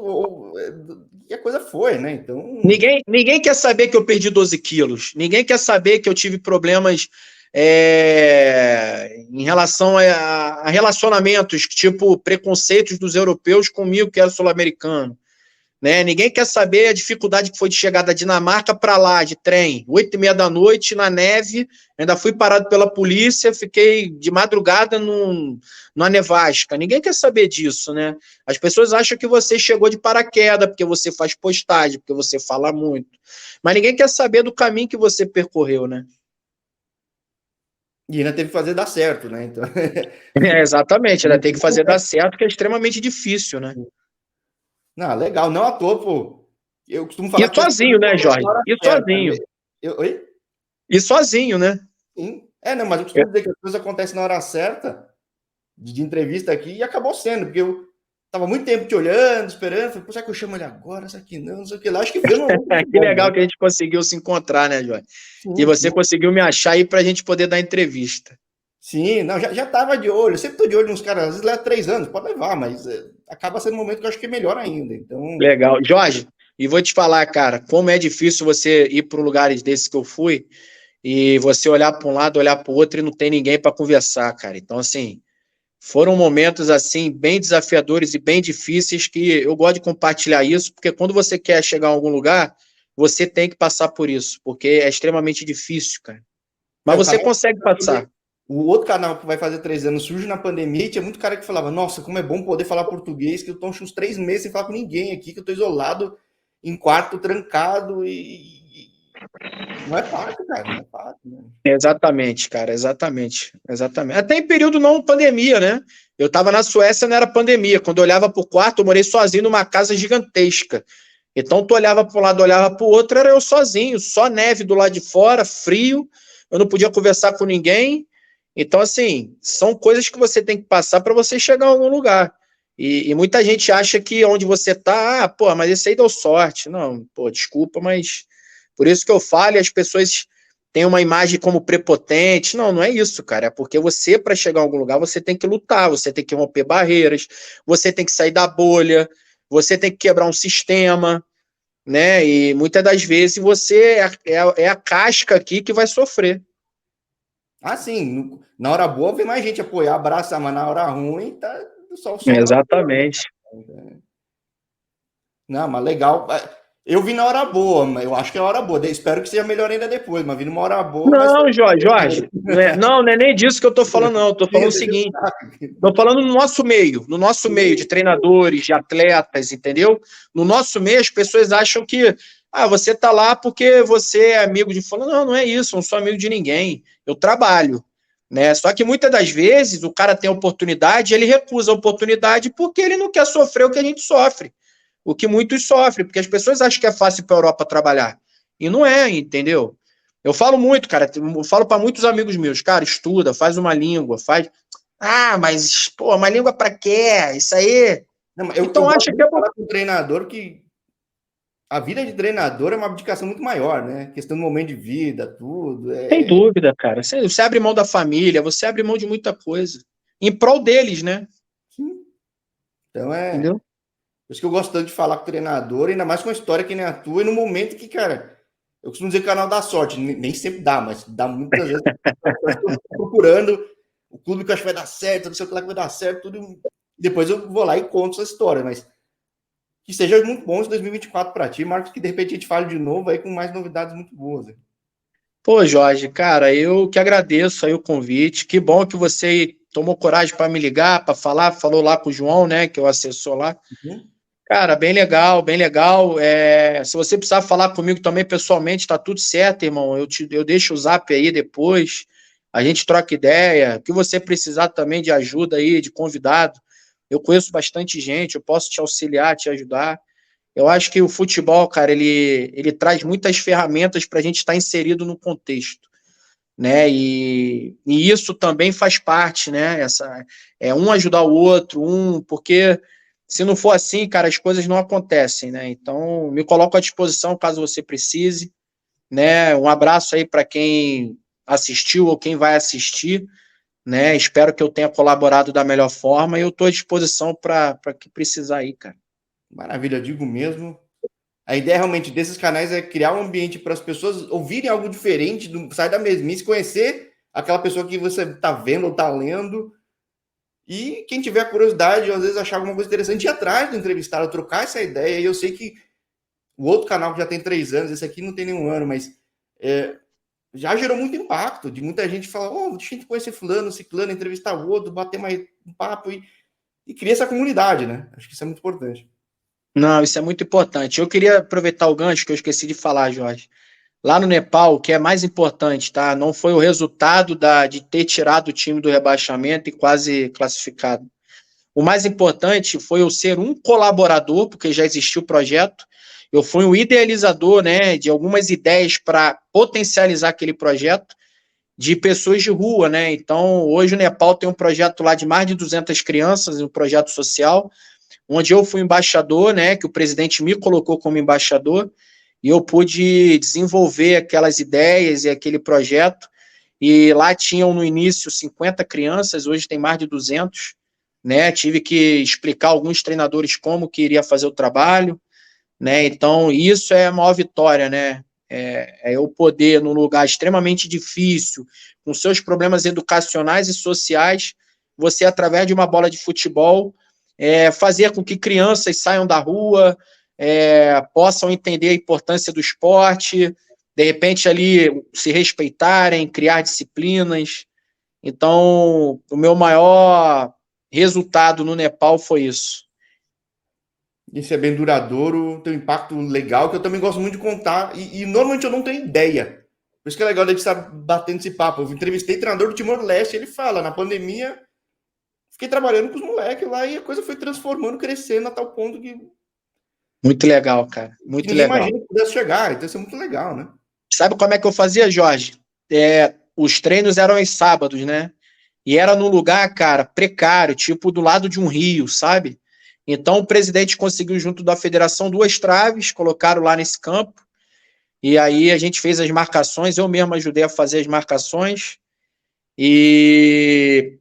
e a coisa foi, né? Então. Ninguém quer saber que eu perdi 12 quilos. Ninguém quer saber que eu tive problemas em relação a relacionamentos, tipo preconceitos dos europeus comigo, que era sul-americano. Né? Ninguém quer saber a dificuldade que foi de chegar da Dinamarca para lá, de trem, 8h30 da noite, na neve, ainda fui parado pela polícia, fiquei de madrugada numa nevasca. Ninguém quer saber disso, né? As pessoas acham que você chegou de paraquedas, porque você faz postagem, porque você fala muito. Mas ninguém quer saber do caminho que você percorreu, né? E ainda teve que fazer dar certo, né? Então. Exatamente, ainda tem que fazer dar certo, que é extremamente difícil, né? Não, legal, não à toa, pô. Eu costumo falar E sozinho, né, Jorge? E sozinho. Oi? E sozinho, né? Sim. Não, mas eu costumo dizer que as coisas acontecem na hora certa, de entrevista aqui, e acabou sendo, porque eu tava muito tempo te olhando, esperando, falei, pô, será que eu chamo ele agora? Será que não? Não sei o que lá. Acho que veio um Que legal, né? Que a gente conseguiu se encontrar, né, Jorge? E você conseguiu me achar aí pra gente poder dar entrevista. Sim, não, já tava de olho. Eu sempre tô de olho nos caras, às vezes leva 3 anos, pode levar, mas acaba sendo um momento que eu acho que é melhor ainda. Então. Legal. Jorge, e vou te falar, cara, como é difícil você ir para lugares desses que eu fui e você olhar para um lado, olhar para o outro e não tem ninguém para conversar, cara. Então, assim, foram momentos assim bem desafiadores e bem difíceis que eu gosto de compartilhar isso, porque quando você quer chegar a algum lugar, você tem que passar por isso, porque é extremamente difícil, cara. Mas você consegue passar. O outro canal que vai fazer 3 anos surge na pandemia e tinha muito cara que falava, nossa, como é bom poder falar português, que eu tô uns 3 meses sem falar com ninguém aqui, que eu tô isolado em quarto, trancado e não é fácil, cara, não é fácil, né? Exatamente, cara, exatamente. Até em período não pandemia, né? Eu tava na Suécia, não era pandemia. Quando eu olhava pro quarto, eu morei sozinho numa casa gigantesca. Então tu olhava para um lado, olhava para o outro, era eu sozinho, só neve do lado de fora, frio, eu não podia conversar com ninguém. Então, assim, são coisas que você tem que passar para você chegar a algum lugar. E muita gente acha que onde você tá, pô, mas esse aí deu sorte. Não, pô, desculpa, mas por isso que eu falo, e as pessoas têm uma imagem como prepotente. Não, não é isso, cara. É porque você, para chegar a algum lugar, você tem que lutar, você tem que romper barreiras, você tem que sair da bolha, você tem que quebrar um sistema, né? E muitas das vezes você é a casca aqui que vai sofrer. Ah, sim, na hora boa vem mais gente apoiar, abraçar, mas na hora ruim tá só Exatamente. Não, mas legal. Eu vi na hora boa, mas eu acho que é a hora boa. Espero que seja melhor ainda depois, mas vi numa hora boa. Não, Jorge, não é nem disso que eu tô falando, não. Eu tô falando o seguinte. Estou falando no nosso meio de treinadores, de atletas, entendeu? No nosso meio, as pessoas acham que você tá lá porque você é amigo de fulano. Não, não é isso, eu não sou amigo de ninguém. Eu trabalho, né? Só que muitas das vezes o cara tem oportunidade, ele recusa a oportunidade porque ele não quer sofrer o que a gente sofre, o que muitos sofrem, porque as pessoas acham que é fácil para a Europa trabalhar. E não é, entendeu? Eu falo muito, cara, eu falo para muitos amigos meus, cara, estuda, faz uma língua, faz. Ah, mas, pô, uma língua pra quê? Isso aí. Não, então acha que é falar com o treinador que a vida de treinador é uma abdicação muito maior, né? Questão do momento de vida, tudo. Sem dúvida, cara. Você abre mão da família, você abre mão de muita coisa. Em prol deles, né? Sim. Então Entendeu? Por isso que eu gosto tanto de falar com o treinador, ainda mais com a história que nem a tua, e no momento que, cara, eu costumo dizer que o canal dá sorte, nem sempre dá, mas dá muitas vezes. Eu tô procurando o clube que eu acho que vai dar certo, não sei o que lá que vai dar certo, tudo. Depois eu vou lá e conto essa história, mas que seja muito bom esse 2024 para ti, Marcos, que de repente a gente fale de novo aí com mais novidades muito boas. Hein? Pô, Jorge, cara, eu que agradeço aí o convite. Que bom que você tomou coragem para me ligar, para falar, falou lá com o João, né, que é o assessor lá. Uhum. Cara, bem legal, bem legal. Se você precisar falar comigo também pessoalmente, tá tudo certo, irmão. Eu deixo o zap aí depois, a gente troca ideia. O que você precisar também de ajuda aí, de convidado, eu conheço bastante gente, eu posso te auxiliar, te ajudar. Eu acho que o futebol, cara, ele traz muitas ferramentas para a gente estar inserido no contexto, né? E isso também faz parte, né? Um ajudar o outro, porque se não for assim, cara, as coisas não acontecem, né? Então, me coloco à disposição caso você precise, né? Um abraço aí para quem assistiu ou quem vai assistir, né? Espero que eu tenha colaborado da melhor forma e eu estou à disposição para que precisar aí, cara. Maravilha, digo mesmo. A ideia realmente desses canais é criar um ambiente para as pessoas ouvirem algo diferente, sair da mesmice, conhecer aquela pessoa que você está vendo ou está lendo. E quem tiver curiosidade, às vezes achar alguma coisa interessante, ir atrás do entrevistado, trocar essa ideia. E eu sei que o outro canal que já tem 3 anos, esse aqui não tem nenhum ano, mas já gerou muito impacto, de muita gente falar, deixa eu conhecer fulano, ciclano, entrevistar o outro, bater mais um papo e criar essa comunidade, né? Acho que isso é muito importante. Não, isso é muito importante. Eu queria aproveitar o gancho que eu esqueci de falar, Jorge. Lá no Nepal, o que é mais importante, tá? Não foi o resultado de ter tirado o time do rebaixamento e quase classificado. O mais importante foi eu ser um colaborador, porque já existiu o projeto. Eu fui um idealizador, né, de algumas ideias para potencializar aquele projeto de pessoas de rua, né? Então, hoje o Nepal tem um projeto lá de mais de 200 crianças, um projeto social, onde eu fui embaixador, né, que o presidente me colocou como embaixador, e eu pude desenvolver aquelas ideias e aquele projeto, e lá tinham no início 50 crianças, hoje tem mais de 200, né, tive que explicar a alguns treinadores como que iria fazer o trabalho, né, então isso é a maior vitória, né, é eu poder, num lugar extremamente difícil, com seus problemas educacionais e sociais, você, através de uma bola de futebol, fazer com que crianças saiam da rua, possam entender a importância do esporte, de repente ali se respeitarem, criar disciplinas. Então, o meu maior resultado no Nepal foi isso. Isso é bem duradouro, tem um impacto legal, que eu também gosto muito de contar, e normalmente eu não tenho ideia. Por isso que é legal a gente estar batendo esse papo. Eu entrevistei o treinador do Timor-Leste, ele fala, na pandemia, fiquei trabalhando com os moleques lá e a coisa foi transformando, crescendo a tal ponto Muito legal, cara. que Muito ninguém legal. imagina que pudesse chegar. Então isso é muito legal, né? Sabe como é que eu fazia, Jorge? Os treinos eram aos sábados, né? E era num lugar, cara, precário, tipo do lado de um rio, sabe? Então o presidente conseguiu, junto da federação, 2 traves, colocaram lá nesse campo. E aí a gente fez as marcações, eu mesmo ajudei a fazer as marcações. E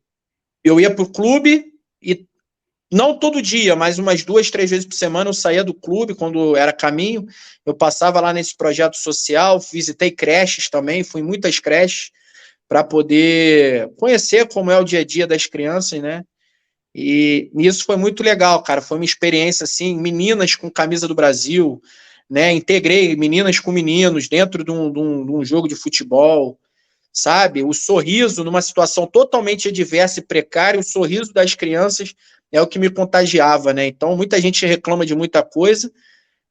eu ia pro clube e não todo dia, mas umas 2, 3 vezes por semana eu saía do clube quando era caminho. Eu passava lá nesse projeto social, visitei creches também, fui em muitas creches para poder conhecer como é o dia a dia das crianças, né? E isso foi muito legal, cara. Foi uma experiência assim, meninas com camisa do Brasil, né? Integrei meninas com meninos dentro de um jogo de futebol, sabe? O sorriso numa situação totalmente adversa e precária, o sorriso das crianças é o que me contagiava, né? Então, muita gente reclama de muita coisa,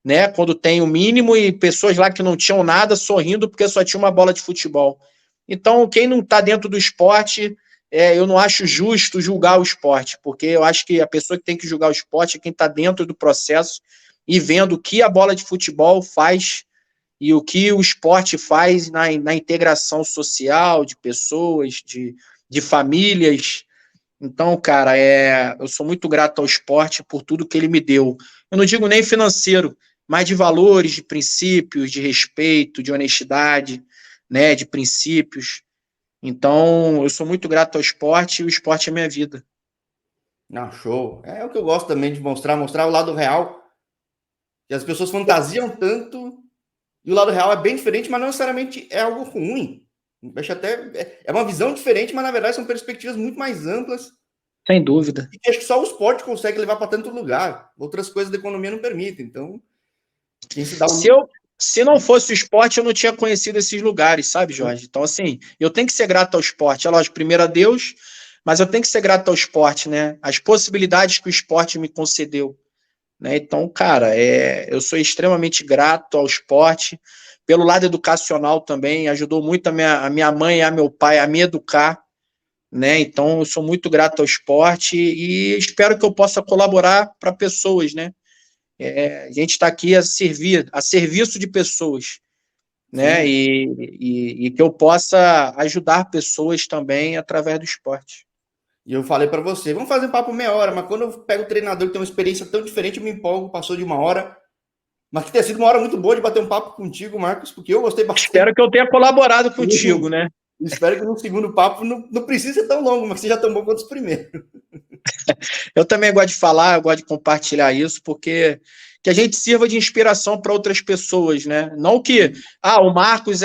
né? Quando tem o mínimo e pessoas lá que não tinham nada sorrindo porque só tinha uma bola de futebol. Então, quem não está dentro do esporte, eu não acho justo julgar o esporte, porque eu acho que a pessoa que tem que julgar o esporte é quem está dentro do processo e vendo o que a bola de futebol faz e o que o esporte faz na integração social de pessoas, de famílias. Então, cara, eu sou muito grato ao esporte por tudo que ele me deu. Eu não digo nem financeiro, mas de valores, de princípios, de respeito, de honestidade, né, de princípios. Então, eu sou muito grato ao esporte e o esporte é minha vida. Não, show. É o que eu gosto também de mostrar o lado real. Que as pessoas fantasiam tanto e o lado real é bem diferente, mas não necessariamente é algo ruim. Acho até é uma visão diferente, mas na verdade são perspectivas muito mais amplas Sem dúvida. e que acho que só o esporte consegue levar para tanto lugar. Outras coisas da economia não permitem. Então, quem se dá o Se luxo. eu, se não fosse o esporte, eu não tinha conhecido esses lugares, sabe, Jorge? Então, assim, eu tenho que ser grato ao esporte. É lógico, primeiro a Deus, mas eu tenho que ser grato ao esporte, né? As possibilidades que o esporte me concedeu, né? Então, cara, eu sou extremamente grato ao esporte. Pelo lado educacional também, ajudou muito a minha mãe e a meu pai a me educar, né? Então, eu sou muito grato ao esporte e espero que eu possa colaborar para pessoas, né? A gente está aqui a serviço de pessoas, né? Sim. E que eu possa ajudar pessoas também através do esporte. E eu falei para você, vamos fazer um papo meia hora, mas quando eu pego o treinador que tem uma experiência tão diferente, eu me empolgo, passou de uma hora. Mas que tenha sido uma hora muito boa de bater um papo contigo, Marcos, porque eu gostei bastante. Espero que eu tenha colaborado contigo, né? Espero que no segundo papo não precise ser tão longo, mas que seja tão bom quanto os primeiros. Eu também gosto de falar, eu gosto de compartilhar isso, porque que a gente sirva de inspiração para outras pessoas, né? Não que, o Marcos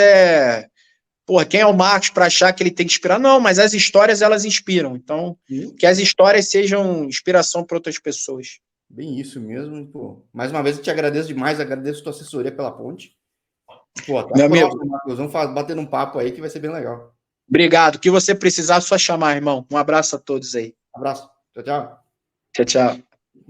Porra, quem é o Marcos para achar que ele tem que inspirar? Não, mas as histórias, elas inspiram. Então, Sim. que as histórias sejam inspiração para outras pessoas. Bem isso mesmo. Pô. Mais uma vez eu te agradeço demais, agradeço a tua assessoria pela ponte. Pô, até Meu a amigo, próxima, Marcos. Vamos bater um papo aí que vai ser bem legal. obrigado. O que você precisar, é só chamar, irmão. Um abraço a todos aí. Abraço. Tchau, tchau. Tchau, tchau.